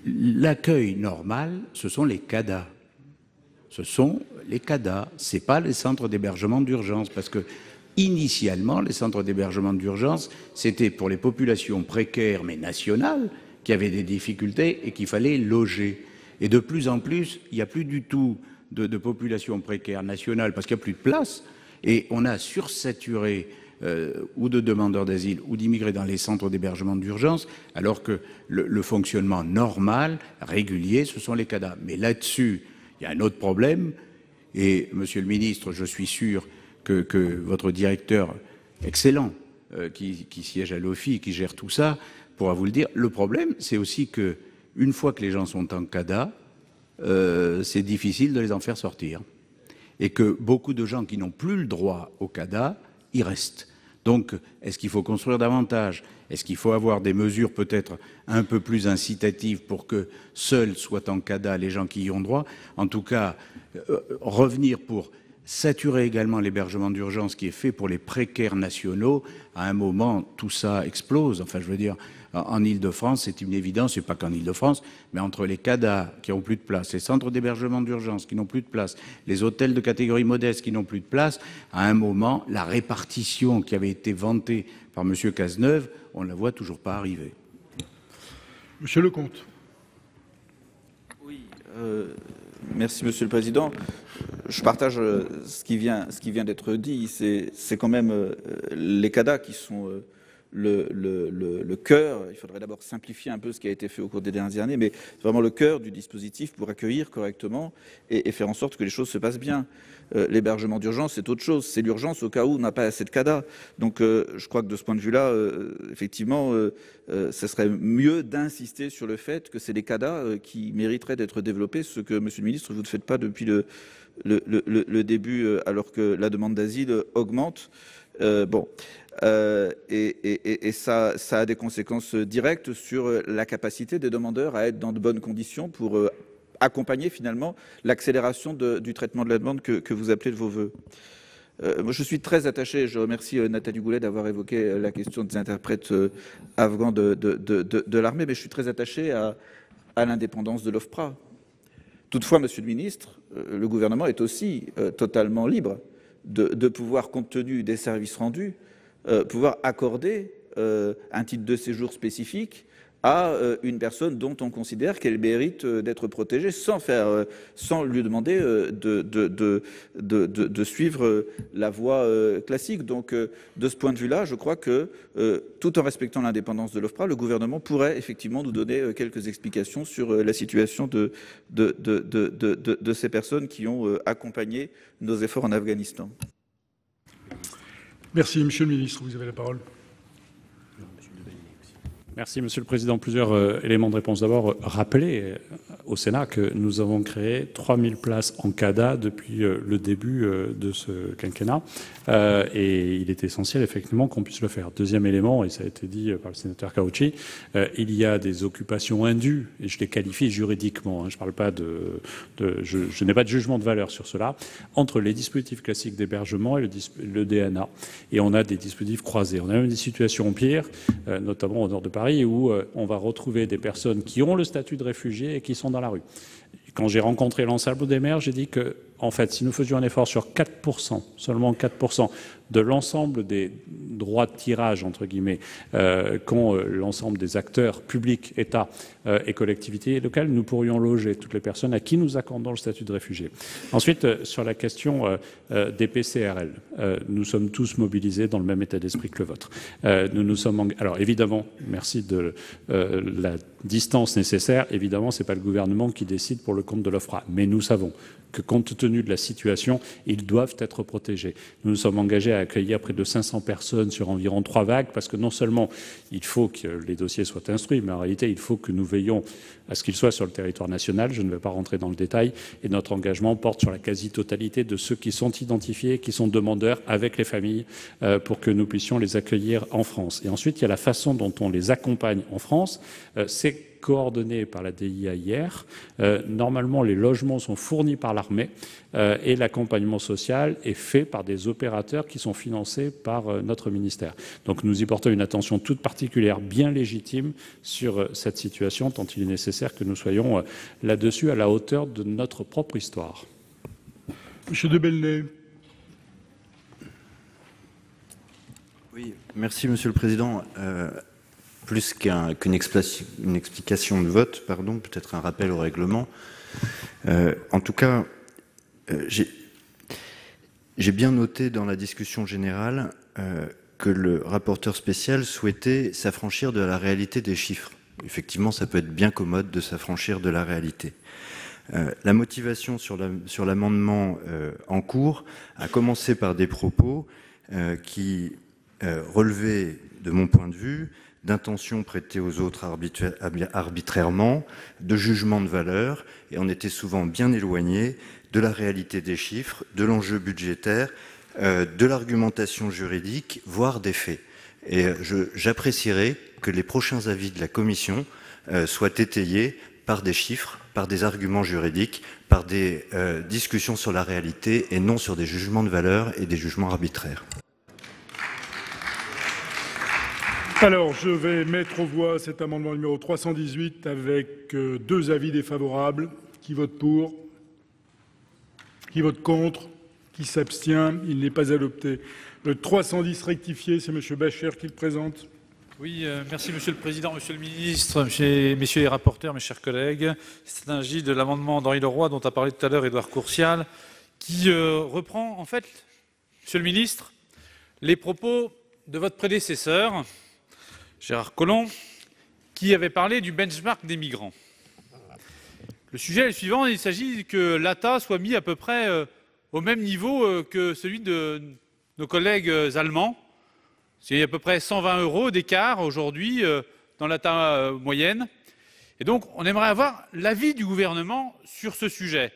l'accueil normal, ce sont les CADA. Ce sont les CADA, ce n'est pas les centres d'hébergement d'urgence, parce que initialement, les centres d'hébergement d'urgence, c'était pour les populations précaires mais nationales qui avaient des difficultés et qu'il fallait loger. Et de plus en plus, il n'y a plus du tout de population précaire nationale parce qu'il n'y a plus de place, et on a sursaturé ou de demandeurs d'asile ou d'immigrés dans les centres d'hébergement d'urgence, alors que le fonctionnement normal, régulier, ce sont les CADA. Mais là-dessus, il y a un autre problème, et Monsieur le Ministre, je suis sûr que votre directeur excellent, qui siège à l'OFI, qui gère tout ça, pourra vous le dire. Le problème, c'est aussi que une fois que les gens sont en CADA, c'est difficile de les en faire sortir. Et que beaucoup de gens qui n'ont plus le droit au CADA y restent. Donc, est-ce qu'il faut construire davantage? Est-ce qu'il faut avoir des mesures peut-être un peu plus incitatives pour que seuls soient en CADA les gens qui y ont droit? En tout cas, revenir pour saturer également l'hébergement d'urgence qui est fait pour les précaires nationaux. À un moment, tout ça explose. Enfin, je veux dire, en Île-de-France, c'est une évidence, c'est pas qu'en Île-de-France, mais entre les CADA qui n'ont plus de place, les centres d'hébergement d'urgence qui n'ont plus de place, les hôtels de catégorie modeste qui n'ont plus de place, à un moment, la répartition qui avait été vantée par M. Cazeneuve, on ne la voit toujours pas arriver. Monsieur Lecomte. Oui, merci Monsieur le Président. Je partage ce qui vient d'être dit. C'est quand même les CADA qui sont le cœur. Il faudrait d'abord simplifier un peu ce qui a été fait au cours des dernières années, mais c'est vraiment le cœur du dispositif pour accueillir correctement et faire en sorte que les choses se passent bien. L'hébergement d'urgence, c'est autre chose. C'est l'urgence au cas où on n'a pas assez de CADA. Donc, je crois que de ce point de vue-là, effectivement, ce serait mieux d'insister sur le fait que c'est les CADA qui mériteraient d'être développés, ce que, Monsieur le Ministre, vous ne faites pas depuis le début, alors que la demande d'asile augmente. Et ça a des conséquences directes sur la capacité des demandeurs à être dans de bonnes conditions pour accompagner finalement l'accélération du traitement de la demande que vous appelez de vos voeux. Moi, je suis très attaché, je remercie Nathalie Goulet d'avoir évoqué la question des interprètes afghans de l'armée, mais je suis très attaché à l'indépendance de l'OFPRA. Toutefois, Monsieur le Ministre, le gouvernement est aussi totalement libre de pouvoir, compte tenu des services rendus, pouvoir accorder un titre de séjour spécifique à une personne dont on considère qu'elle mérite d'être protégée sans lui demander de suivre la voie classique. Donc, de ce point de vue-là, je crois que, tout en respectant l'indépendance de l'OFPRA, le gouvernement pourrait effectivement nous donner quelques explications sur la situation de ces personnes qui ont accompagné nos efforts en Afghanistan. Merci. Monsieur le Ministre, vous avez la parole. Merci, Monsieur le Président. Plusieurs éléments de réponse. D'abord, rappeler au Sénat que nous avons créé 3000 places en CADA depuis le début de ce quinquennat. Et il est essentiel, effectivement, qu'on puisse le faire. Deuxième élément, et ça a été dit par le sénateur Kaouchi, il y a des occupations indues, et je les qualifie juridiquement, hein, je parle pas je n'ai pas de jugement de valeur sur cela, entre les dispositifs classiques d'hébergement et le DNA. Et on a des dispositifs croisés. On a même des situations pires, notamment au nord de Paris, où on va retrouver des personnes qui ont le statut de réfugiés et qui sont dans la rue. Quand j'ai rencontré l'ensemble des maires, j'ai dit que, en fait, si nous faisions un effort sur 4%, seulement 4% de l'ensemble des droits de tirage, entre guillemets, qu'ont l'ensemble des acteurs publics, État et collectivités locales, nous pourrions loger toutes les personnes à qui nous accordons le statut de réfugié. Ensuite, sur la question des PCRL, nous sommes tous mobilisés dans le même état d'esprit que le vôtre. Alors, évidemment, merci de la distance nécessaire. Évidemment, ce n'est pas le gouvernement qui décide pour le compte de l'OFPRA. Mais nous savons que, compte tenu de la situation, ils doivent être protégés. Nous nous sommes engagés à accueillir près de 500 personnes sur environ 3 vagues, parce que non seulement il faut que les dossiers soient instruits, mais en réalité, il faut que nous veillions à ce qu'ils soient sur le territoire national. Je ne vais pas rentrer dans le détail. Et notre engagement porte sur la quasi-totalité de ceux qui sont identifiés, qui sont demandeurs, avec les familles, pour que nous puissions les accueillir en France. Et ensuite, il y a la façon dont on les accompagne en France. C'est coordonné par la DIAIR. Normalement, les logements sont fournis par l'armée et l'accompagnement social est fait par des opérateurs qui sont financés par notre ministère. Donc nous y portons une attention toute particulière, bien légitime, sur cette situation, tant il est nécessaire que nous soyons là-dessus à la hauteur de notre propre histoire. Monsieur de Belenet. Oui, merci Monsieur le Président. Plus qu'une explication de vote, pardon, peut-être un rappel au règlement. En tout cas, J'ai bien noté dans la discussion générale que le rapporteur spécial souhaitait s'affranchir de la réalité des chiffres. Effectivement, ça peut être bien commode de s'affranchir de la réalité. La motivation sur l'amendement en cours a commencé par des propos qui relevaient, de mon point de vue, d'intentions prêtées aux autres arbitrairement, de jugements de valeur, et on était souvent bien éloigné de la réalité des chiffres, de l'enjeu budgétaire, de l'argumentation juridique, voire des faits. Et j'apprécierais que les prochains avis de la Commission soient étayés par des chiffres, par des arguments juridiques, par des discussions sur la réalité et non sur des jugements de valeur et des jugements arbitraires. Alors, je vais mettre aux voix cet amendement numéro 318 avec 2 avis défavorables. Qui vote pour? Qui vote contre? Qui s'abstient? Il n'est pas adopté. Le 310 rectifié, c'est M. Bacher qui le présente. Oui, merci Monsieur le Président, Monsieur le Ministre, Messieurs les rapporteurs, mes chers collègues. C'est un J de l'amendement d'Henri Leroy dont a parlé tout à l'heure Édouard Courtial, qui reprend en fait, Monsieur le Ministre, les propos de votre prédécesseur, Gérard Collomb, qui avait parlé du benchmark des migrants. Le sujet est le suivant, il s'agit que l'ATA soit mis à peu près au même niveau que celui de nos collègues allemands. C'est à peu près 120 € d'écart aujourd'hui dans l'ATA moyenne. Et donc, on aimerait avoir l'avis du gouvernement sur ce sujet.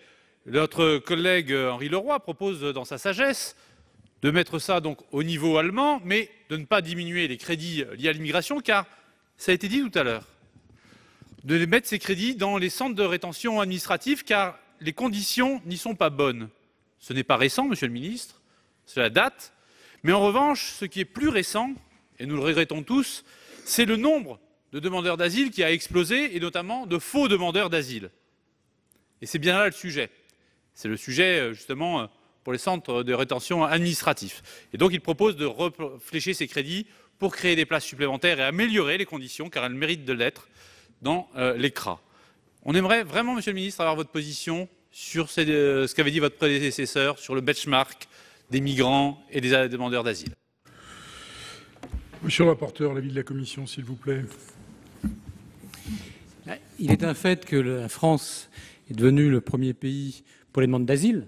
Notre collègue Henri Leroy propose dans sa sagesse de mettre ça donc au niveau allemand, mais de ne pas diminuer les crédits liés à l'immigration, car ça a été dit tout à l'heure, de mettre ces crédits dans les centres de rétention administrative, car les conditions n'y sont pas bonnes. Ce n'est pas récent, Monsieur le Ministre, cela date, mais en revanche, ce qui est plus récent, et nous le regrettons tous, c'est le nombre de demandeurs d'asile qui a explosé, et notamment de faux demandeurs d'asile. Et c'est bien là le sujet. C'est le sujet, justement, pour les centres de rétention administratifs. Et donc, il propose de réfléchir ces crédits pour créer des places supplémentaires et améliorer les conditions, car elles méritent de l'être, dans les CRA. On aimerait vraiment, Monsieur le Ministre, avoir votre position sur ce qu'avait dit votre prédécesseur, sur le benchmark des migrants et des demandeurs d'asile. Monsieur le rapporteur, l'avis de la Commission, s'il vous plaît. Il est un fait que la France est devenue le premier pays pour les demandes d'asile.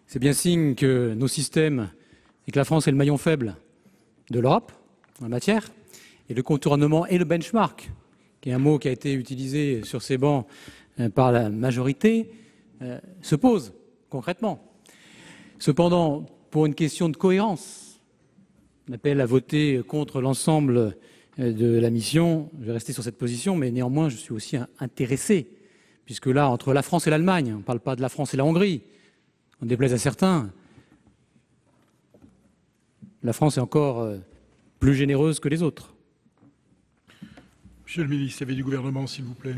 C'est bien signe que nos systèmes et que la France est le maillon faible de l'Europe en la matière. Et le contournement et le benchmark, qui est un mot qui a été utilisé sur ces bancs par la majorité, se posent concrètement. Cependant, pour une question de cohérence, on appelle à voter contre l'ensemble de la mission. Je vais rester sur cette position, mais néanmoins, je suis aussi intéressé, puisque là, entre la France et l'Allemagne, on ne parle pas de la France et la Hongrie, on déplaise à certains, la France est encore plus généreuse que les autres. Monsieur le ministre, l'avis du gouvernement, s'il vous plaît.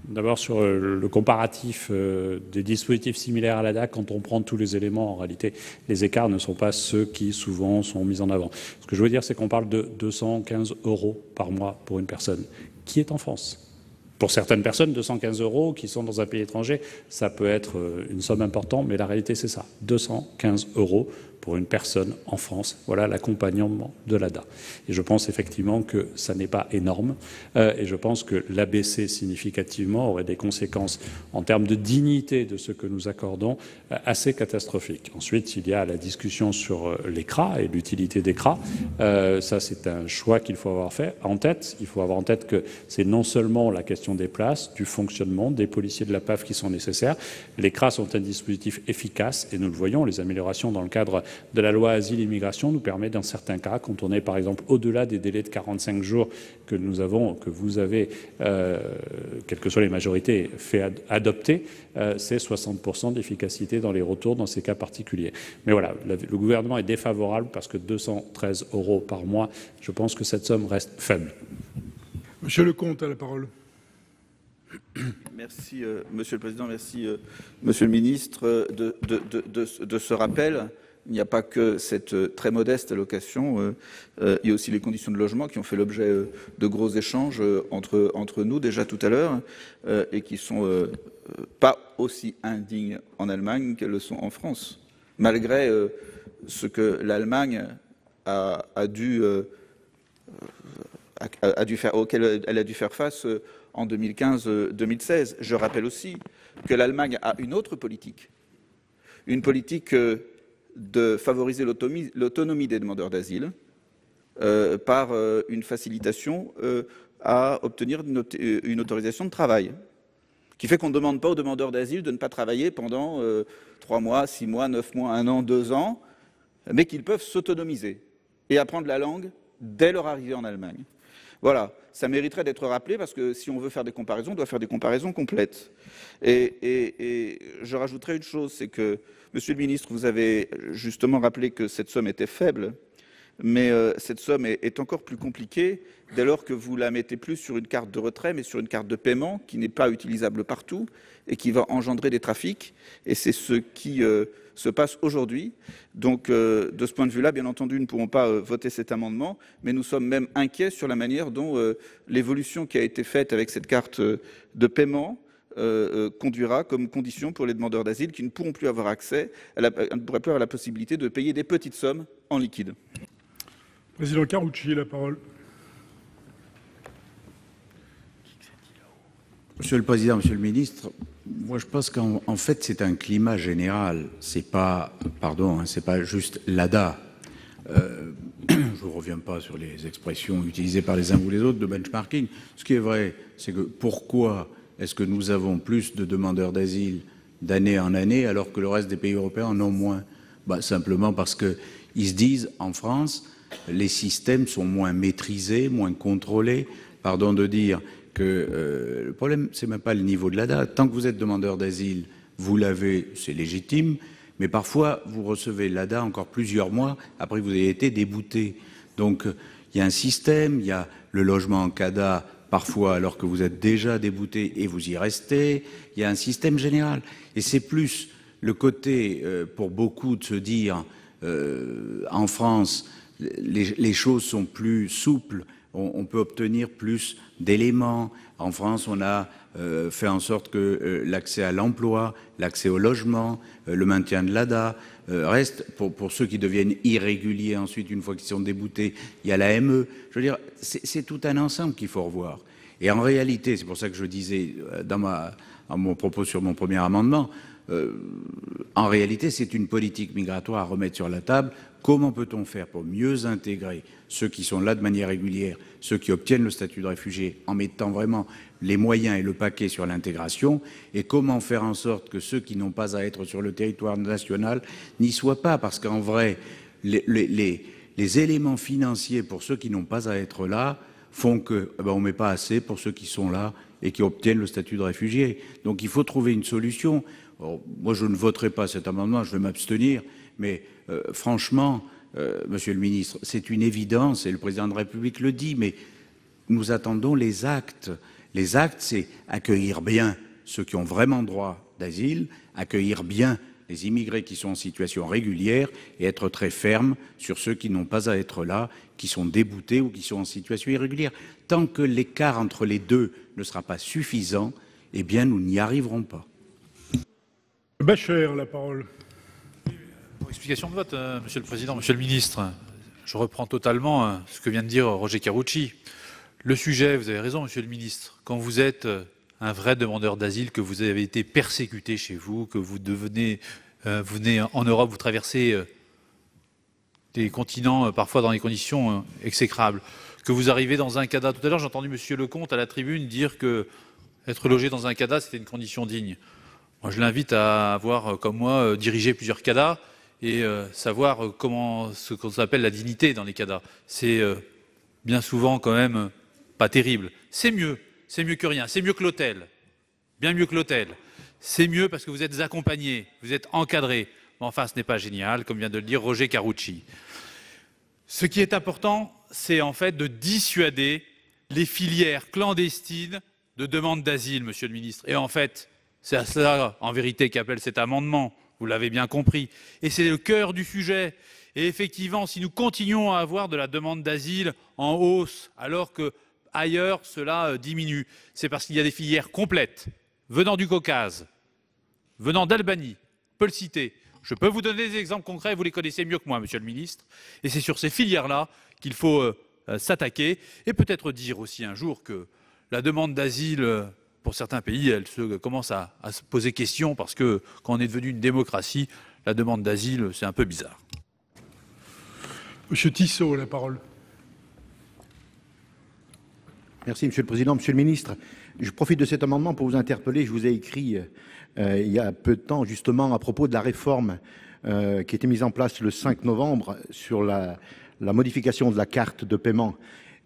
D'abord, sur le comparatif des dispositifs similaires à la DAC, quand on prend tous les éléments, en réalité, les écarts ne sont pas ceux qui, souvent, sont mis en avant. Ce que je veux dire, c'est qu'on parle de 215 € par mois pour une personne qui est en France. Pour certaines personnes, 215 € qui sont dans un pays étranger, ça peut être une somme importante, mais la réalité, c'est ça. 215 € pour une personne en France. Voilà l'accompagnement de l'ADA. Et je pense effectivement que ça n'est pas énorme. Et je pense que l'abaisser significativement aurait des conséquences en termes de dignité de ce que nous accordons assez catastrophiques. Ensuite, il y a la discussion sur les CRA et l'utilité des CRA. Ça, c'est un choix qu'il faut avoir fait en tête. Il faut avoir en tête que c'est non seulement la question des places, du fonctionnement, des policiers de la PAF qui sont nécessaires. Les CRA sont un dispositif efficace et nous le voyons, les améliorations dans le cadre de la loi Asile et Immigration nous permet dans certains cas, quand on est par exemple au-delà des délais de 45 jours que nous avons, que vous avez, quelles que soient les majorités, fait adopter, c'est 60% d'efficacité dans les retours dans ces cas particuliers. Mais voilà, le gouvernement est défavorable parce que 213 € par mois, je pense que cette somme reste faible. Monsieur Lecomte a la parole. Merci, Monsieur le Président. Merci, Monsieur le Ministre, de ce rappel. Il n'y a pas que cette très modeste allocation, il y a aussi les conditions de logement qui ont fait l'objet de gros échanges entre nous déjà tout à l'heure et qui sont pas aussi indignes en Allemagne qu'elles le sont en France, malgré ce que l'Allemagne auquel elle a dû faire face en 2015-2016. Je rappelle aussi que l'Allemagne a une autre politique, une politique de favoriser l'autonomie des demandeurs d'asile par une facilitation à obtenir une autorisation de travail, qui fait qu'on ne demande pas aux demandeurs d'asile de ne pas travailler pendant 3 mois, 6 mois, 9 mois, 1 an, 2 ans, mais qu'ils peuvent s'autonomiser et apprendre la langue dès leur arrivée en Allemagne. Voilà, ça mériterait d'être rappelé parce que si on veut faire des comparaisons, on doit faire des comparaisons complètes. Et je rajouterai une chose, c'est que, Monsieur le Ministre, vous avez justement rappelé que cette somme était faible, mais cette somme est encore plus compliquée dès lors que vous la mettez plus sur une carte de retrait, mais sur une carte de paiement qui n'est pas utilisable partout et qui va engendrer des trafics. Et c'est ce qui se passe aujourd'hui. Donc, de ce point de vue-là, bien entendu, nous ne pourrons pas voter cet amendement, mais nous sommes même inquiets sur la manière dont l'évolution qui a été faite avec cette carte de paiement conduira comme condition pour les demandeurs d'asile qui ne pourront plus avoir accès, ne pourraient plus avoir la possibilité de payer des petites sommes en liquide. Président Karoutchi, la parole. Monsieur le Président, Monsieur le Ministre, moi je pense qu'en fait c'est un climat général. C'est pas, c'est pas juste l'ADA. Je ne reviens pas sur les expressions utilisées par les uns ou les autres de benchmarking. Ce qui est vrai, c'est que pourquoi est-ce que nous avons plus de demandeurs d'asile d'année en année alors que le reste des pays européens en ont moins? Simplement parce qu'ils se disent en France, les systèmes sont moins maîtrisés, moins contrôlés. Pardon de dire que le problème, c'est même pas le niveau de l'ADA. Tant que vous êtes demandeur d'asile, vous l'avez, c'est légitime, mais parfois, vous recevez l'ADA encore plusieurs mois après que vous ayez été débouté. Donc, il y a un système, il y a le logement en CADA, parfois alors que vous êtes déjà débouté et vous y restez, il y a un système général. Et c'est plus le côté, pour beaucoup, de se dire, en France, les choses sont plus souples, on peut obtenir plus d'éléments. En France, on a fait en sorte que l'accès à l'emploi, l'accès au logement, le maintien de l'ADA reste, pour ceux qui deviennent irréguliers ensuite, une fois qu'ils sont déboutés, il y a la ME. Je veux dire, c'est tout un ensemble qu'il faut revoir. Et en réalité, c'est pour ça que je disais dans mon propos sur mon premier amendement, en réalité, c'est une politique migratoire à remettre sur la table. Comment peut-on faire pour mieux intégrer ceux qui sont là de manière régulière, ceux qui obtiennent le statut de réfugié, en mettant vraiment les moyens et le paquet sur l'intégration, et comment faire en sorte que ceux qui n'ont pas à être sur le territoire national n'y soient pas, parce qu'en vrai, les éléments financiers pour ceux qui n'ont pas à être là font que on ne met pas assez pour ceux qui sont là et qui obtiennent le statut de réfugié. Donc il faut trouver une solution. Alors, moi, je ne voterai pas cet amendement, je vais m'abstenir, mais franchement, Monsieur le Ministre, c'est une évidence, et le Président de la République le dit, mais nous attendons les actes. Les actes, c'est accueillir bien ceux qui ont vraiment droit d'asile, accueillir bien les immigrés qui sont en situation régulière et être très ferme sur ceux qui n'ont pas à être là, qui sont déboutés ou qui sont en situation irrégulière. Tant que l'écart entre les deux ne sera pas suffisant, eh bien, nous n'y arriverons pas. Bacher, la parole. Pour explication de vote, Monsieur le Président, Monsieur le Ministre, je reprends totalement ce que vient de dire Roger Karoutchi. Le sujet, vous avez raison, Monsieur le Ministre, quand vous êtes un vrai demandeur d'asile, que vous avez été persécuté chez vous, que vous venez en Europe, vous traversez des continents parfois dans des conditions exécrables, que vous arrivez dans un CADA. Tout à l'heure, j'ai entendu Monsieur Lecomte à la tribune dire que être logé dans un CADA, c'était une condition digne. Moi, je l'invite à avoir, comme moi, dirigé plusieurs CADA et savoir ce qu'on appelle la dignité dans les CADA. C'est bien souvent quand même pas terrible. C'est mieux que rien, c'est mieux que l'hôtel, bien mieux que l'hôtel. C'est mieux parce que vous êtes accompagné, vous êtes encadré. Mais enfin, ce n'est pas génial, comme vient de le dire Roger Karoutchi. Ce qui est important, c'est en fait de dissuader les filières clandestines de demande d'asile, Monsieur le Ministre. Et en fait, c'est à cela, en vérité, qu'appelle cet amendement. vous l'avez bien compris. Et c'est le cœur du sujet. Et effectivement, si nous continuons à avoir de la demande d'asile en hausse, alors que ailleurs cela diminue, c'est parce qu'il y a des filières complètes, venant du Caucase, venant d'Albanie, on peut le citer. Je peux vous donner des exemples concrets, vous les connaissez mieux que moi, Monsieur le Ministre. Et c'est sur ces filières-là qu'il faut s'attaquer et peut-être dire aussi un jour que la demande d'asile pour certains pays, elle commence à se poser question parce que quand on est devenu une démocratie, la demande d'asile, c'est un peu bizarre. Monsieur Tissot, la parole. Merci Monsieur le Président. Monsieur le Ministre, je profite de cet amendement pour vous interpeller. Je vous ai écrit il y a peu de temps justement à propos de la réforme qui a été mise en place le 5 novembre sur la modification de la carte de paiement.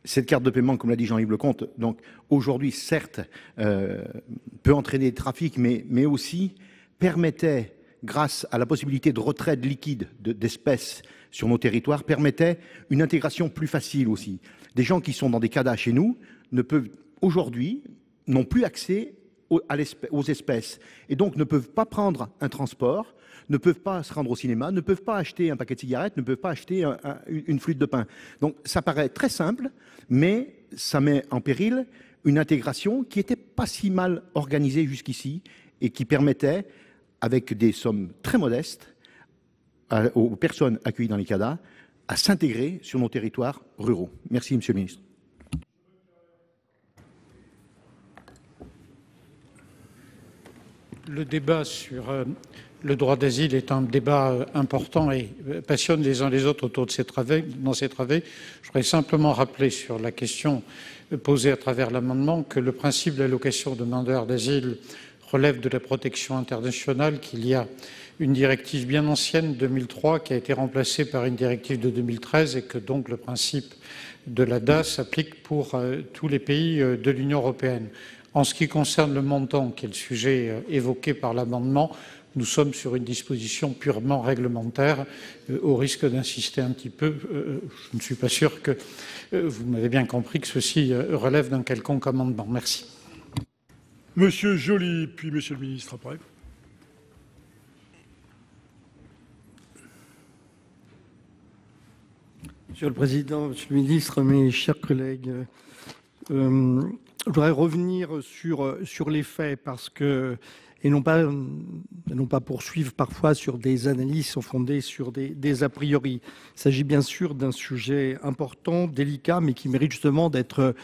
Cette carte de paiement, comme l'a dit Jean-Yves Lecomte, donc aujourd'hui, certes, peut entraîner des trafics, mais aussi permettait, grâce à la possibilité de retrait de liquide d'espèces sur nos territoires, permettait une intégration plus facile aussi. Des gens qui sont dans des CADA chez nous ne peuvent aujourd'hui n'ont plus accès aux espèces et donc ne peuvent pas prendre un transport, ne peuvent pas se rendre au cinéma, ne peuvent pas acheter un paquet de cigarettes, ne peuvent pas acheter une flûte de pain. Donc ça paraît très simple, mais ça met en péril une intégration qui n'était pas si mal organisée jusqu'ici et qui permettait, avec des sommes très modestes, aux personnes accueillies dans les CADA à s'intégrer sur nos territoires ruraux. Merci, Monsieur le Ministre. Le débat sur le droit d'asile est un débat important et passionne les uns les autres autour de dans ces travées. Je voudrais simplement rappeler sur la question posée à travers l'amendement que le principe de l'allocation aux demandeurs d'asile relève de la protection internationale, qu'il y a une directive bien ancienne, 2003, qui a été remplacée par une directive de 2013 et que donc le principe de l'ADA s'applique pour tous les pays de l'Union européenne. En ce qui concerne le montant, qui est le sujet évoqué par l'amendement, nous sommes sur une disposition purement réglementaire. Au risque d'insister un petit peu, je ne suis pas sûr que vous m'avez bien compris que ceci relève d'un quelconque amendement. Merci. Monsieur Joly, puis Monsieur le Ministre après. Monsieur le Président, Monsieur le Ministre, mes chers collègues, je voudrais revenir sur les faits parce que, et non pas poursuivre parfois sur des analyses fondées sur des a priori. Il s'agit bien sûr d'un sujet important, délicat, mais qui mérite justement d'être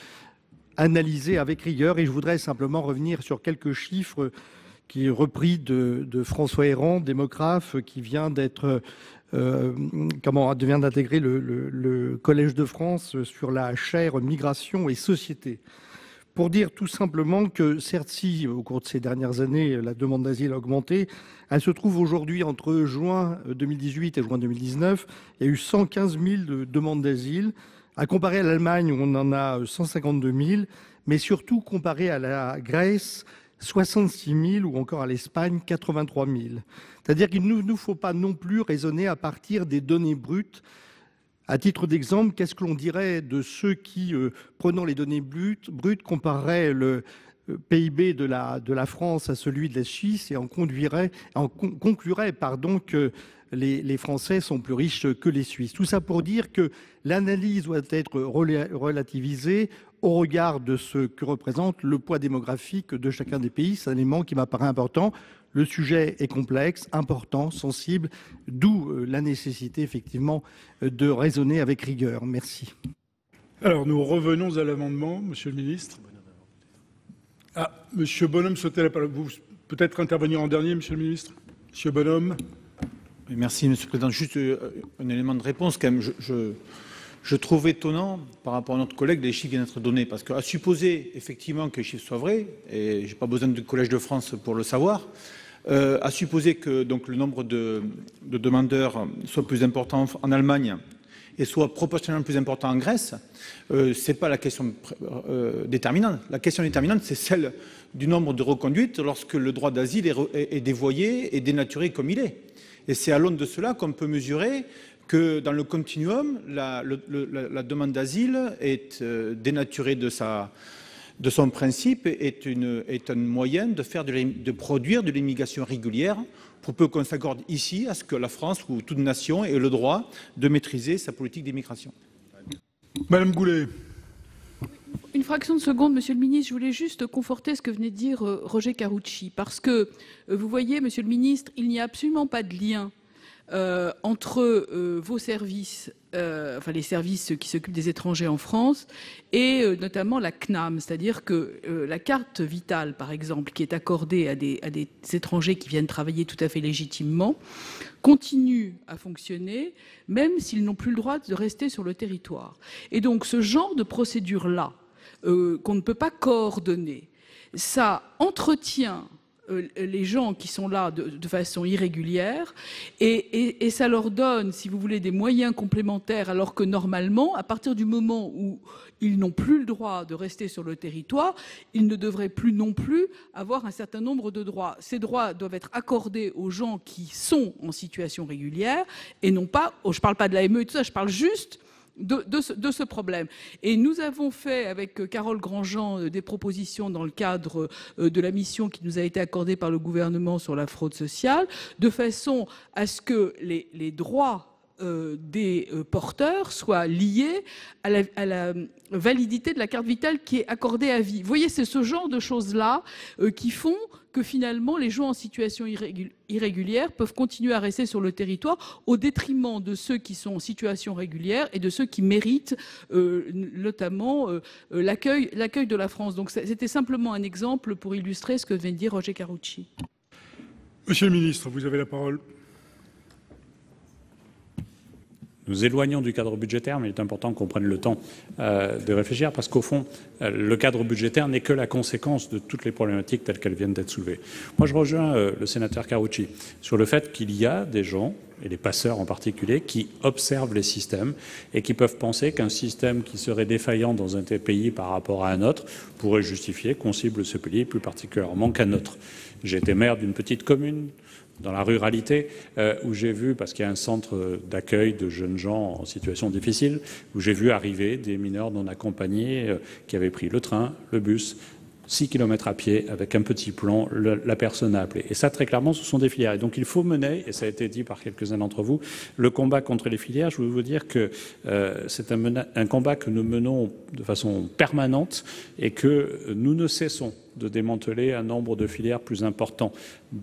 analysé avec rigueur. Et je voudrais simplement revenir sur quelques chiffres qui est repris de François Héran, démographe, qui vient d'être vient d'intégrer le Collège de France sur la chaire migration et société. Pour dire tout simplement que certes, si au cours de ces dernières années, la demande d'asile a augmenté, elle se trouve aujourd'hui entre juin 2018 et juin 2019, il y a eu 115 000 demandes d'asile, à comparer à l'Allemagne où on en a 152 000, mais surtout comparé à la Grèce, 66 000 ou encore à l'Espagne, 83 000. C'est-à-dire qu'il ne nous faut pas non plus raisonner à partir des données brutes. À titre d'exemple, qu'est-ce que l'on dirait de ceux qui, prenant les données brutes, compareraient le PIB de la France à celui de la Suisse et en conclurait que les Français sont plus riches que les Suisses. Tout ça pour dire que l'analyse doit être relativisée au regard de ce que représente le poids démographique de chacun des pays. C'est un élément qui m'apparaît important. Le sujet est complexe, important, sensible, d'où la nécessité effectivement de raisonner avec rigueur. Merci. Alors nous revenons à l'amendement, Monsieur le Ministre. Ah, Monsieur Bonhomme souhaitait la parole. Vous peut-être intervenir en dernier, Monsieur le Ministre. Monsieur Bonhomme. Merci, Monsieur le Président. Juste un élément de réponse quand même. Je trouve étonnant par rapport à notre collègue les chiffres qui viennent d'être donnés, parce qu'à supposer effectivement que les chiffres soient vrais, et j'ai pas besoin du Collège de France pour le savoir, à supposer que donc le nombre de demandeurs soit plus important en Allemagne et soit proportionnellement plus important en Grèce, c'est pas la question déterminante. La question déterminante, c'est celle du nombre de reconduites lorsque le droit d'asile est dévoyé et dénaturé comme il est. Et c'est à l'aune de cela qu'on peut mesurer que dans le continuum, la demande d'asile est dénaturée de de son principe, est un moyen de produire de l'immigration régulière, pour peu qu'on s'accorde ici à ce que la France ou toute nation ait le droit de maîtriser sa politique d'immigration. Madame Goulet. Une fraction de seconde, Monsieur le Ministre, je voulais juste conforter ce que venait de dire Roger Carucci, parce que, vous voyez, Monsieur le Ministre, il n'y a absolument pas de lien entre vos services, enfin les services qui s'occupent des étrangers en France, et notamment la CNAM, c'est-à-dire que la carte vitale, par exemple, qui est accordée à des étrangers qui viennent travailler tout à fait légitimement, continue à fonctionner, même s'ils n'ont plus le droit de rester sur le territoire. Et donc ce genre de procédure-là, qu'on ne peut pas coordonner, ça entretient les gens qui sont là de façon irrégulière et ça leur donne, si vous voulez, des moyens complémentaires, alors que normalement, à partir du moment où ils n'ont plus le droit de rester sur le territoire, ils ne devraient plus non plus avoir un certain nombre de droits. Ces droits doivent être accordés aux gens qui sont en situation régulière et non pas, je ne parle pas de l'AME et tout ça, je parle juste de ce problème. Et nous avons fait avec Carole Grandjean des propositions dans le cadre de la mission qui nous a été accordée par le gouvernement sur la fraude sociale, de façon à ce que les droits des porteurs soient liés à la validité de la carte vitale qui est accordée à vie. Vous voyez, c'est ce genre de choses-là qui font que finalement les gens en situation irrégulière peuvent continuer à rester sur le territoire au détriment de ceux qui sont en situation régulière et de ceux qui méritent notamment l'accueil de la France. Donc c'était simplement un exemple pour illustrer ce que vient de dire Roger Carucci. Monsieur le ministre, vous avez la parole. Nous éloignons du cadre budgétaire, mais il est important qu'on prenne le temps de réfléchir, parce qu'au fond, le cadre budgétaire n'est que la conséquence de toutes les problématiques telles qu'elles viennent d'être soulevées. Moi, je rejoins le sénateur Carucci sur le fait qu'il y a des gens, et les passeurs en particulier, qui observent les systèmes et qui peuvent penser qu'un système qui serait défaillant dans un tel pays par rapport à un autre pourrait justifier qu'on cible ce pays plus particulièrement qu'un autre. J'ai été maire d'une petite commune dans la ruralité, où j'ai vu, parce qu'il y a un centre d'accueil de jeunes gens en situation difficile, où j'ai vu arriver des mineurs non accompagnés qui avaient pris le train, le bus, 6 km à pied, avec un petit plan, la personne a appelé. Et ça, très clairement, ce sont des filières. Et donc, il faut mener, et ça a été dit par quelques-uns d'entre vous, le combat contre les filières. Je veux vous dire que c'est un combat que nous menons de façon permanente et que nous ne cessons de démanteler un nombre de filières plus important.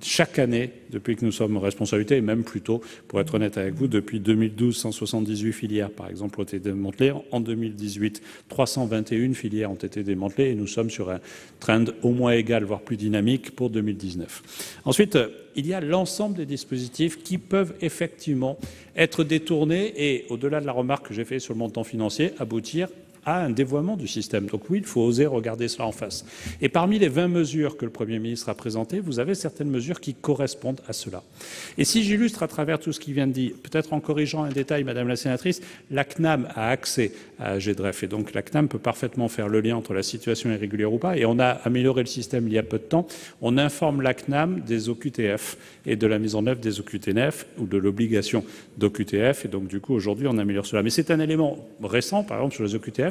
Chaque année, depuis que nous sommes en responsabilité, et même plus tôt, pour être honnête avec vous, depuis 2012, 178 filières, par exemple, ont été démantelées. En 2018, 321 filières ont été démantelées et nous sommes sur un trend au moins égal, voire plus dynamique pour 2019. Ensuite, il y a l'ensemble des dispositifs qui peuvent effectivement être détournés et, au-delà de la remarque que j'ai faite sur le montant financier, aboutir à un dévoiement du système. Donc oui, il faut oser regarder cela en face. Et parmi les 20 mesures que le Premier ministre a présentées, vous avez certaines mesures qui correspondent à cela. Et si j'illustre à travers tout ce qui vient de dire, peut-être en corrigeant un détail, Madame la sénatrice, la CNAM a accès à GDREF. Et donc la CNAM peut parfaitement faire le lien entre la situation irrégulière ou pas. Et on a amélioré le système il y a peu de temps. On informe la CNAM des OQTF et de la mise en œuvre des OQTF ou de l'obligation d'OQTF. Et donc du coup, aujourd'hui, on améliore cela. Mais c'est un élément récent, par exemple, sur les OQTF,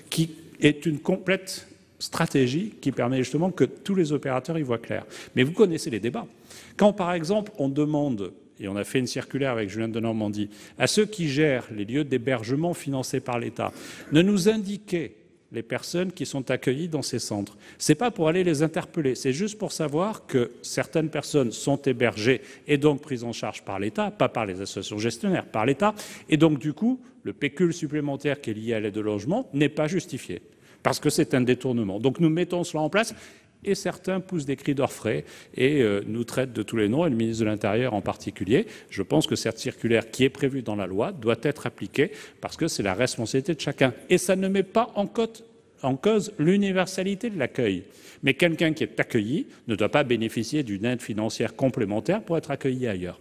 qui est une complète stratégie qui permet justement que tous les opérateurs y voient clair. Mais vous connaissez les débats. Quand, par exemple, on demande, et on a fait une circulaire avec Julien Denormandie, à ceux qui gèrent les lieux d'hébergement financés par l'État, de nous indiquer les personnes qui sont accueillies dans ces centres. Ce n'est pas pour aller les interpeller, c'est juste pour savoir que certaines personnes sont hébergées et donc prises en charge par l'État, pas par les associations gestionnaires, par l'État, et donc du coup, le pécule supplémentaire qui est lié à l'aide au logement n'est pas justifié, parce que c'est un détournement. Donc nous mettons cela en place, et certains poussent des cris d'orfraie et nous traitent de tous les noms, et le ministre de l'Intérieur en particulier. Je pense que cette circulaire qui est prévue dans la loi doit être appliquée parce que c'est la responsabilité de chacun. Et ça ne met pas en cause l'universalité de l'accueil. Mais quelqu'un qui est accueilli ne doit pas bénéficier d'une aide financière complémentaire pour être accueilli ailleurs.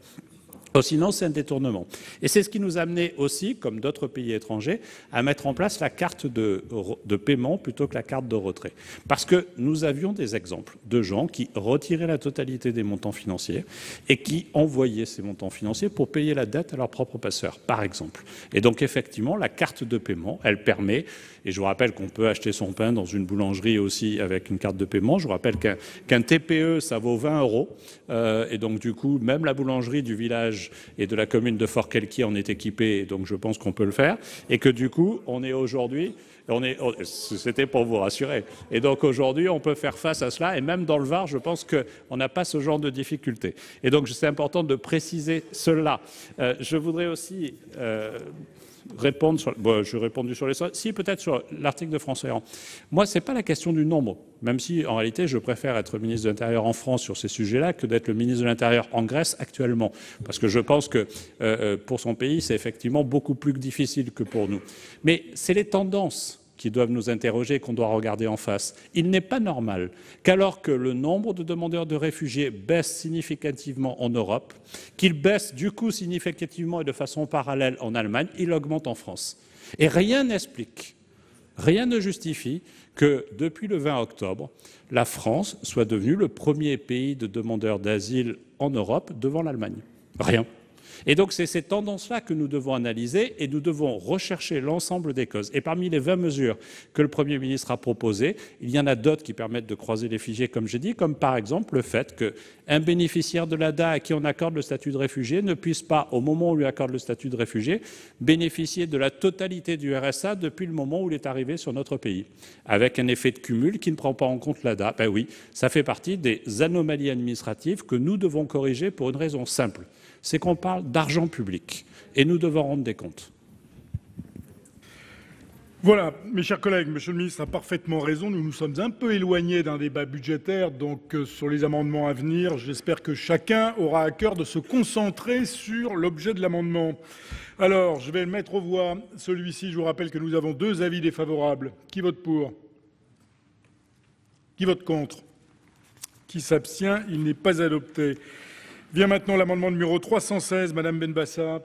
Sinon, c'est un détournement. Et c'est ce qui nous a amené aussi, comme d'autres pays étrangers, à mettre en place la carte de paiement plutôt que la carte de retrait. Parce que nous avions des exemples de gens qui retiraient la totalité des montants financiers et qui envoyaient ces montants financiers pour payer la dette à leur propre passeur, par exemple. Et donc, effectivement, la carte de paiement, elle permet Et je vous rappelle qu'on peut acheter son pain dans une boulangerie aussi avec une carte de paiement. Je vous rappelle qu'un TPE, ça vaut 20 €. Et donc, du coup, même la boulangerie du village et de la commune de Fort-Quelquier en est équipée. Donc, je pense qu'on peut le faire. Et que, du coup, on est aujourd'hui... C'était pour vous rassurer. Et donc aujourd'hui, on peut faire face à cela. Et même dans le Var, je pense qu'on n'a pas ce genre de difficulté. Et donc c'est important de préciser cela. Je voudrais aussi répondre sur... Bon, je répondu sur les... Si, peut-être sur l'article de François Héran. Moi, ce n'est pas la question du nombre, même si, en réalité, je préfère être ministre de l'Intérieur en France sur ces sujets-là que d'être le ministre de l'Intérieur en Grèce actuellement. Parce que je pense que pour son pays, c'est effectivement beaucoup plus difficile que pour nous. Mais c'est les tendances qui doivent nous interroger, qu'on doit regarder en face. Il n'est pas normal qu'alors que le nombre de demandeurs de réfugiés baisse significativement en Europe, qu'il baisse du coup significativement et de façon parallèle en Allemagne, il augmente en France. Et rien n'explique, rien ne justifie que depuis le 20 octobre, la France soit devenue le premier pays de demandeurs d'asile en Europe devant l'Allemagne. Rien. Et donc, c'est ces tendances-là que nous devons analyser et nous devons rechercher l'ensemble des causes. Et parmi les 20 mesures que le Premier ministre a proposées, il y en a d'autres qui permettent de croiser les fichiers, comme j'ai dit, comme par exemple le fait qu'un bénéficiaire de l'ADA à qui on accorde le statut de réfugié ne puisse pas, au moment où on lui accorde le statut de réfugié, bénéficier de la totalité du RSA depuis le moment où il est arrivé sur notre pays, avec un effet de cumul qui ne prend pas en compte l'ADA. Ben oui, ça fait partie des anomalies administratives que nous devons corriger pour une raison simple. C'est qu'on parle d'argent public et nous devons rendre des comptes. Voilà, mes chers collègues, Monsieur le ministre a parfaitement raison. Nous nous sommes un peu éloignés d'un débat budgétaire, donc sur les amendements à venir, j'espère que chacun aura à cœur de se concentrer sur l'objet de l'amendement. Alors, je vais le mettre aux voix. Celui-ci, je vous rappelle que nous avons 2 avis défavorables. Qui vote pour? Qui vote contre? Qui s'abstient? Il n'est pas adopté. Vient maintenant l'amendement numéro 316, Madame Benbassa.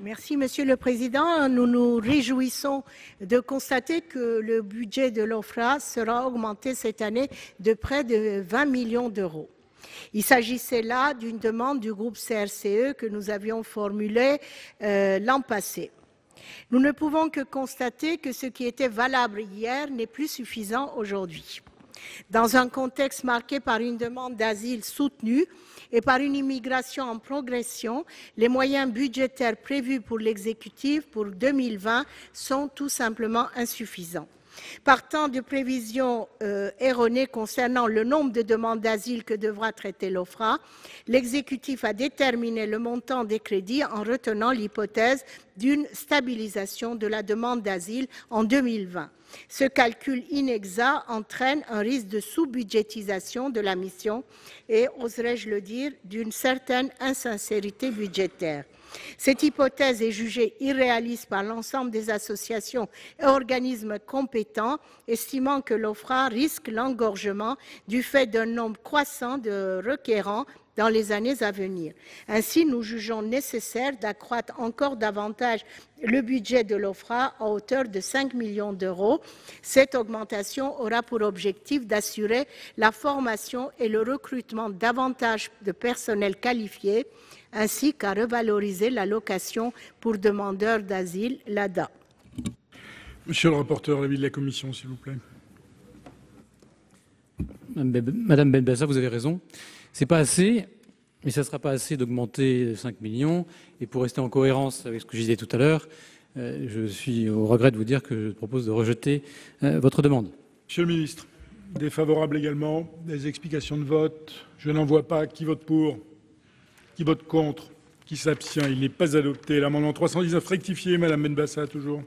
Merci, Monsieur le Président. Nous nous réjouissons de constater que le budget de l'OFPRA sera augmenté cette année de près de 20 millions d'euros. Il s'agissait là d'une demande du groupe CRCE que nous avions formulée l'an passé. Nous ne pouvons que constater que ce qui était valable hier n'est plus suffisant aujourd'hui. Dans un contexte marqué par une demande d'asile soutenue et par une immigration en progression, les moyens budgétaires prévus pour l'exécutif pour 2020 sont tout simplement insuffisants. Partant de prévisions erronées concernant le nombre de demandes d'asile que devra traiter l'OFPRA, l'exécutif a déterminé le montant des crédits en retenant l'hypothèse d'une stabilisation de la demande d'asile en 2020. Ce calcul inexact entraîne un risque de sous-budgétisation de la mission et, oserais-je le dire, d'une certaine insincérité budgétaire. Cette hypothèse est jugée irréaliste par l'ensemble des associations et organismes compétents, estimant que l'OFPRA risque l'engorgement du fait d'un nombre croissant de requérants dans les années à venir. Ainsi, nous jugeons nécessaire d'accroître encore davantage le budget de l'OFPRA à hauteur de 5 millions d'euros. Cette augmentation aura pour objectif d'assurer la formation et le recrutement davantage de personnel qualifié, ainsi qu'à revaloriser l'allocation pour demandeurs d'asile, l'ADA. Monsieur le rapporteur, l'avis de la Commission, s'il vous plaît. Madame Benbassa, vous avez raison. Ce n'est pas assez, mais ça ne sera pas assez d'augmenter 5 millions. Et pour rester en cohérence avec ce que je disais tout à l'heure, je suis au regret de vous dire que je propose de rejeter votre demande. Monsieur le ministre, défavorable également. Des explications de vote? Je n'en vois pas. Qui vote pour? Qui vote contre? Qui s'abstient? Il n'est pas adopté. L'amendement 319 rectifié, Madame Benbassa, toujours.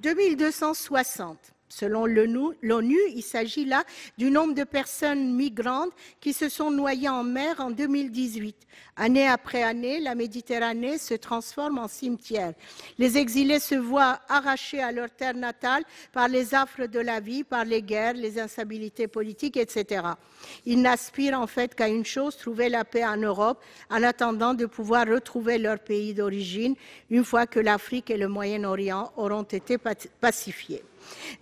2260. Selon l'ONU, il s'agit là du nombre de personnes migrantes qui se sont noyées en mer en 2018. Année après année, la Méditerranée se transforme en cimetière. Les exilés se voient arrachés à leur terre natale par les affres de la vie, par les guerres, les instabilités politiques, etc. Ils n'aspirent en fait qu'à une chose, trouver la paix en Europe, en attendant de pouvoir retrouver leur pays d'origine, une fois que l'Afrique et le Moyen-Orient auront été pacifiés.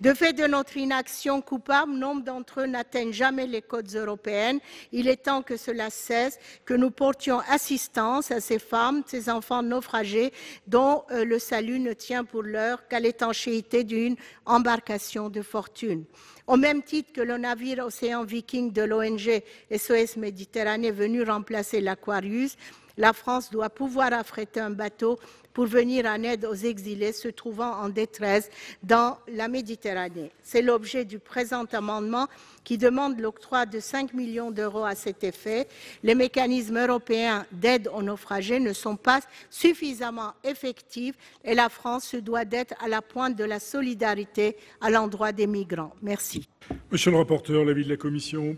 De fait de notre inaction coupable, nombre d'entre eux n'atteignent jamais les côtes européennes. Il est temps que cela cesse, que nous portions assistance à ces femmes, ces enfants naufragés dont le salut ne tient pour l'heure qu'à l'étanchéité d'une embarcation de fortune. Au même titre que le navire Océan Viking de l'ONG SOS Méditerranée venu remplacer l'Aquarius, la France doit pouvoir affréter un bateau pour venir en aide aux exilés se trouvant en détresse dans la Méditerranée. C'est l'objet du présent amendement qui demande l'octroi de 5 millions d'euros à cet effet. Les mécanismes européens d'aide aux naufragés ne sont pas suffisamment effectifs et la France se doit d'être à la pointe de la solidarité à l'endroit des migrants. Merci. Monsieur le rapporteur, l'avis de la commission.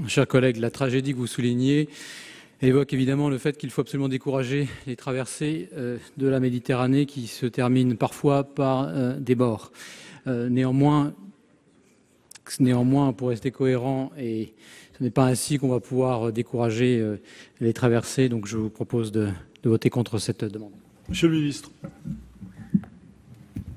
Chers collègues, la tragédie que vous soulignez évoque évidemment le fait qu'il faut absolument décourager les traversées de la Méditerranée qui se terminent parfois par des morts. Néanmoins, pour rester cohérent, et ce n'est pas ainsi qu'on va pouvoir décourager les traversées, donc je vous propose de voter contre cette demande. Monsieur le ministre.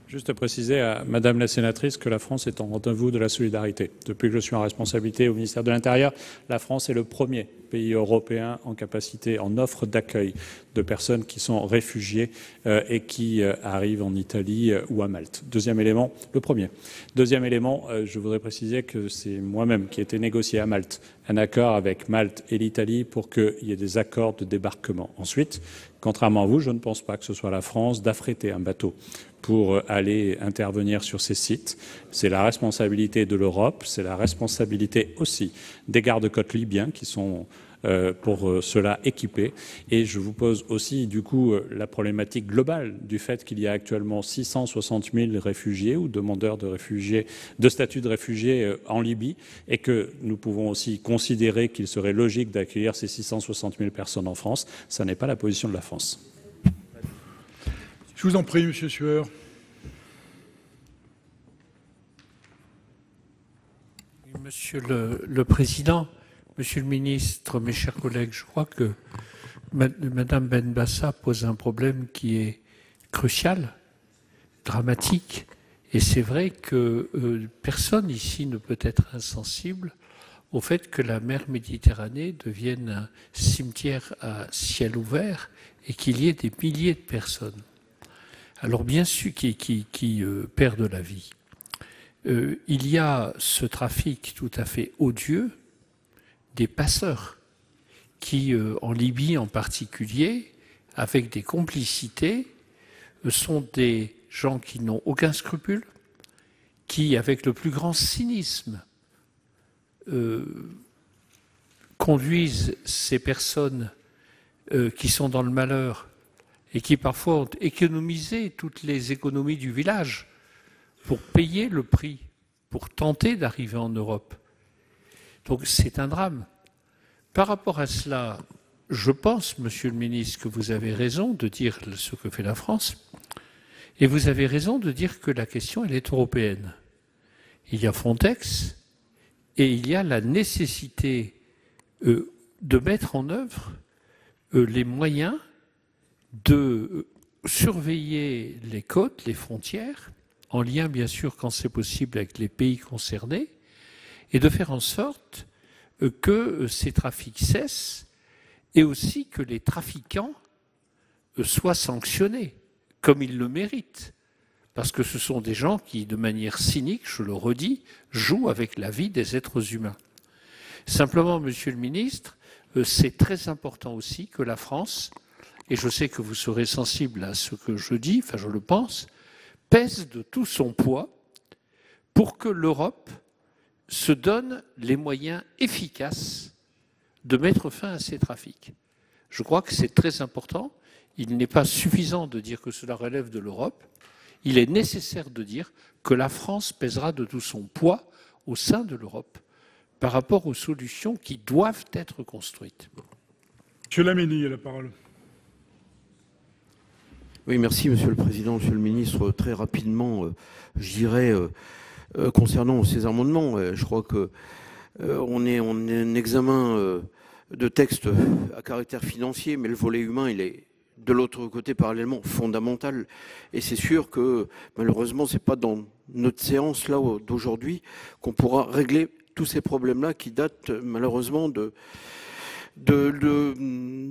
Juste à préciser à Madame la sénatrice que la France est en rendez-vous de la solidarité. Depuis que je suis en responsabilité au ministère de l'Intérieur, la France est le premier pays européen en capacité, en offre d'accueil de personnes qui sont réfugiées et qui arrivent en Italie ou à Malte. Deuxième élément, le premier. Deuxième élément, je voudrais préciser que c'est moi-même qui ai été négocié à Malte un accord avec Malte et l'Italie pour qu'il y ait des accords de débarquement. Ensuite, contrairement à vous, je ne pense pas que ce soit la France d'affréter un bateau pour aller intervenir sur ces sites. C'est la responsabilité de l'Europe, c'est la responsabilité aussi des gardes-côtes libyens qui sont pour cela équipés. Et je vous pose aussi du coup la problématique globale du fait qu'il y a actuellement 660 000 réfugiés ou demandeurs de réfugiés, de statut de réfugiés en Libye, et que nous pouvons aussi considérer qu'il serait logique d'accueillir ces 660 000 personnes en France. Ça n'est pas la position de la France. Je vous en prie, Monsieur Sueur. Monsieur le Président, Monsieur le Ministre, mes chers collègues, je crois que Madame Benbassa pose un problème qui est crucial, dramatique, et c'est vrai que personne ici ne peut être insensible au fait que la mer Méditerranée devienne un cimetière à ciel ouvert et qu'il y ait des milliers de personnes. Alors bien sûr qui perdent la vie. Il y a ce trafic tout à fait odieux des passeurs qui, en Libye en particulier, avec des complicités, sont des gens qui n'ont aucun scrupule, qui, avec le plus grand cynisme, conduisent ces personnes qui sont dans le malheur et qui parfois ont économisé toutes les économies du village pour payer le prix, pour tenter d'arriver en Europe. Donc c'est un drame. Par rapport à cela, je pense, Monsieur le Ministre, que vous avez raison de dire ce que fait la France, et vous avez raison de dire que la question, elle est européenne. Il y a Frontex, et il y a la nécessité de mettre en œuvre les moyens de surveiller les côtes, les frontières, en lien bien sûr quand c'est possible avec les pays concernés, et de faire en sorte que ces trafics cessent et aussi que les trafiquants soient sanctionnés comme ils le méritent. Parce que ce sont des gens qui, de manière cynique, je le redis, jouent avec la vie des êtres humains. Simplement, Monsieur le Ministre, c'est très important aussi que la France, et je sais que vous serez sensible à ce que je dis, enfin je le pense, pèse de tout son poids pour que l'Europe se donne les moyens efficaces de mettre fin à ces trafics. Je crois que c'est très important. Il n'est pas suffisant de dire que cela relève de l'Europe. Il est nécessaire de dire que la France pèsera de tout son poids au sein de l'Europe par rapport aux solutions qui doivent être construites. Monsieur Laménie a la parole. Oui, merci Monsieur le Président, Monsieur le Ministre. Très rapidement, je dirais, concernant ces amendements, je crois que on est en examen de texte à caractère financier, mais le volet humain, il est de l'autre côté, parallèlement, fondamentale. Et c'est sûr que, malheureusement, c'est pas dans notre séance là d'aujourd'hui qu'on pourra régler tous ces problèmes-là qui datent malheureusement de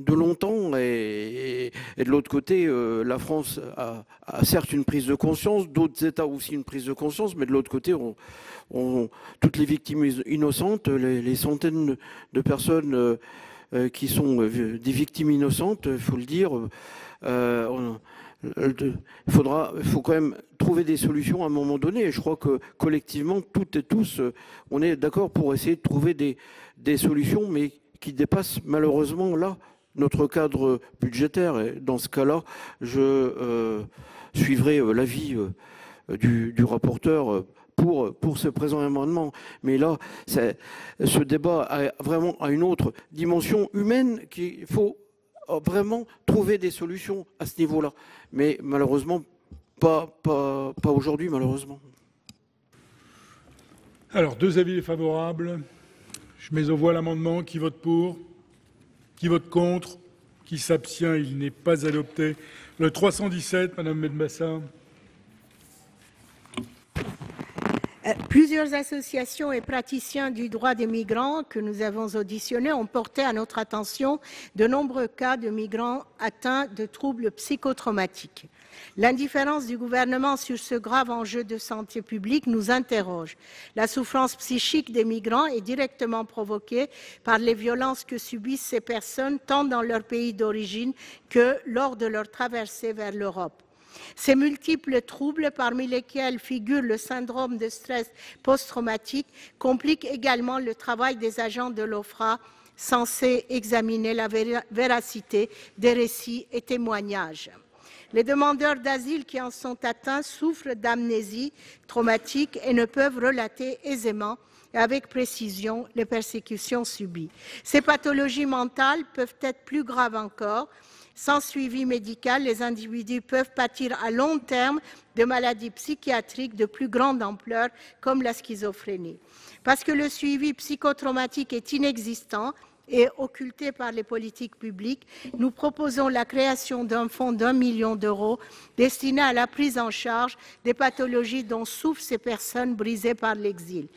longtemps. Et de l'autre côté, la France a certes une prise de conscience, d'autres États aussi une prise de conscience, mais de l'autre côté, toutes les victimes innocentes, les centaines de personnes qui sont des victimes innocentes, il faut le dire, il faut quand même trouver des solutions à un moment donné. Et je crois que collectivement, toutes et tous, on est d'accord pour essayer de trouver des solutions, mais qui dépassent malheureusement là notre cadre budgétaire. Et dans ce cas-là, je suivrai l'avis du rapporteur pour ce présent amendement. Mais là, ce débat a vraiment une autre dimension humaine qu'il faut vraiment trouver des solutions à ce niveau-là. Mais malheureusement, pas aujourd'hui, malheureusement. Alors, 2 avis défavorables. Je mets aux voix l'amendement. Qui vote pour? Qui vote contre? Qui s'abstient? Il n'est pas adopté. Le 317, Madame Benbassa. Plusieurs associations et praticiens du droit des migrants que nous avons auditionnés ont porté à notre attention de nombreux cas de migrants atteints de troubles psychotraumatiques. L'indifférence du gouvernement sur ce grave enjeu de santé publique nous interroge. La souffrance psychique des migrants est directement provoquée par les violences que subissent ces personnes tant dans leur pays d'origine que lors de leur traversée vers l'Europe. Ces multiples troubles, parmi lesquels figure le syndrome de stress post-traumatique, compliquent également le travail des agents de l'OFPRA censés examiner la véracité des récits et témoignages. Les demandeurs d'asile qui en sont atteints souffrent d'amnésie traumatique et ne peuvent relater aisément et avec précision les persécutions subies. Ces pathologies mentales peuvent être plus graves encore. Sans suivi médical, les individus peuvent pâtir à long terme de maladies psychiatriques de plus grande ampleur, comme la schizophrénie. Parce que le suivi psychotraumatique est inexistant et occulté par les politiques publiques, nous proposons la création d'un fonds d'1 million d'euros destiné à la prise en charge des pathologies dont souffrent ces personnes brisées par l'exil.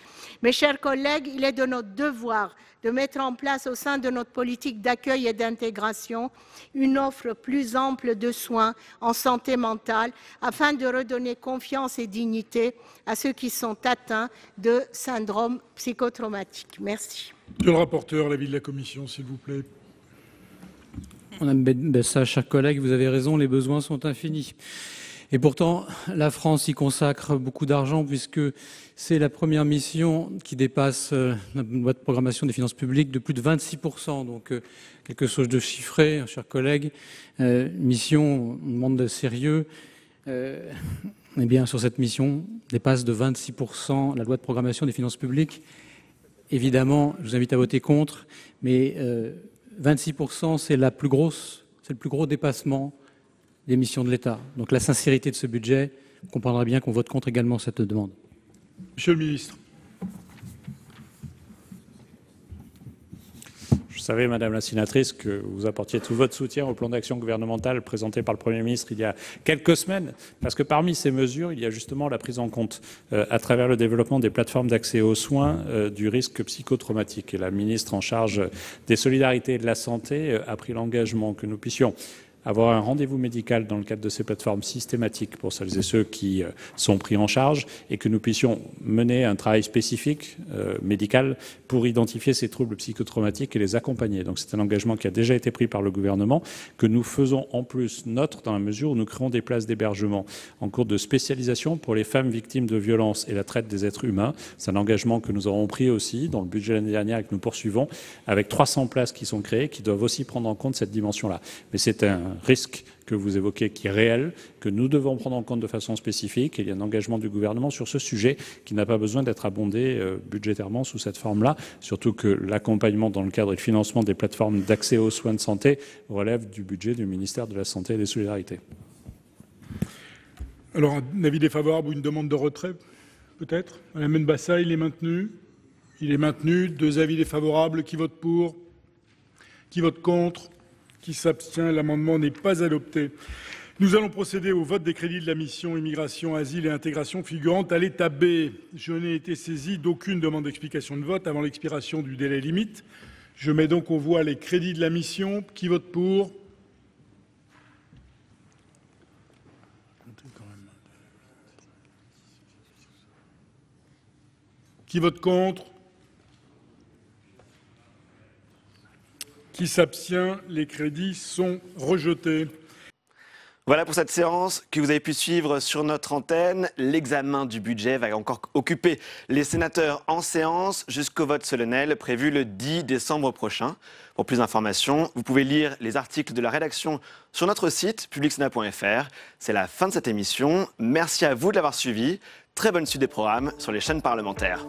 Mes chers collègues, il est de notre devoir de mettre en place au sein de notre politique d'accueil et d'intégration une offre plus ample de soins en santé mentale afin de redonner confiance et dignité à ceux qui sont atteints de syndrome psychotraumatique. Merci. Monsieur le rapporteur, l'avis de la commission, s'il vous plaît. Madame Benbassa, chers collègues, vous avez raison, les besoins sont infinis. Et pourtant, la France y consacre beaucoup d'argent puisque c'est la première mission qui dépasse la loi de programmation des finances publiques de plus de 26%. Donc, quelque chose de chiffré, chers collègues. Mission, on demande de sérieux. Eh bien, sur cette mission, dépasse de 26% la loi de programmation des finances publiques. Évidemment, je vous invite à voter contre, mais 26%, c'est le plus gros dépassement des missions de l'État. Donc la sincérité de ce budget, vous comprendrez bien qu'on vote contre également cette demande. Monsieur le ministre. Je savais, Madame la sénatrice, que vous apportiez tout votre soutien au plan d'action gouvernemental présenté par le Premier ministre il y a quelques semaines, parce que parmi ces mesures, il y a justement la prise en compte, à travers le développement des plateformes d'accès aux soins, du risque psychotraumatique. Et la ministre en charge des solidarités et de la santé a pris l'engagement que nous puissions avoir un rendez-vous médical dans le cadre de ces plateformes systématiques pour celles et ceux qui sont pris en charge et que nous puissions mener un travail spécifique médical pour identifier ces troubles psychotraumatiques et les accompagner. Donc c'est un engagement qui a déjà été pris par le gouvernement, que nous faisons en plus nôtre dans la mesure où nous créons des places d'hébergement en cours de spécialisation pour les femmes victimes de violences et la traite des êtres humains. C'est un engagement que nous avons pris aussi dans le budget de l'année dernière et que nous poursuivons avec 300 places qui sont créées qui doivent aussi prendre en compte cette dimension-là. Mais c'est un risque que vous évoquez qui est réel, que nous devons prendre en compte de façon spécifique. Et il y a un engagement du gouvernement sur ce sujet qui n'a pas besoin d'être abondé budgétairement sous cette forme-là, surtout que l'accompagnement dans le cadre et le financement des plateformes d'accès aux soins de santé relève du budget du ministère de la Santé et des Solidarités. Alors, un avis défavorable ou une demande de retrait, peut-être? Madame Benbassa, il est maintenu. Il est maintenu. 2 avis défavorables. Qui vote pour? Qui vote contre? Qui s'abstient? L'amendement n'est pas adopté. Nous allons procéder au vote des crédits de la mission Immigration, Asile et Intégration figurant à l'état B. Je n'ai été saisi d'aucune demande d'explication de vote avant l'expiration du délai limite. Je mets donc aux voix les crédits de la mission. Qui vote pour? Qui vote contre? Qui s'abstient? Les crédits sont rejetés. Voilà pour cette séance que vous avez pu suivre sur notre antenne. L'examen du budget va encore occuper les sénateurs en séance jusqu'au vote solennel prévu le 10 décembre prochain. Pour plus d'informations, vous pouvez lire les articles de la rédaction sur notre site publicsénat.fr. C'est la fin de cette émission. Merci à vous de l'avoir suivi. Très bonne suite des programmes sur les chaînes parlementaires.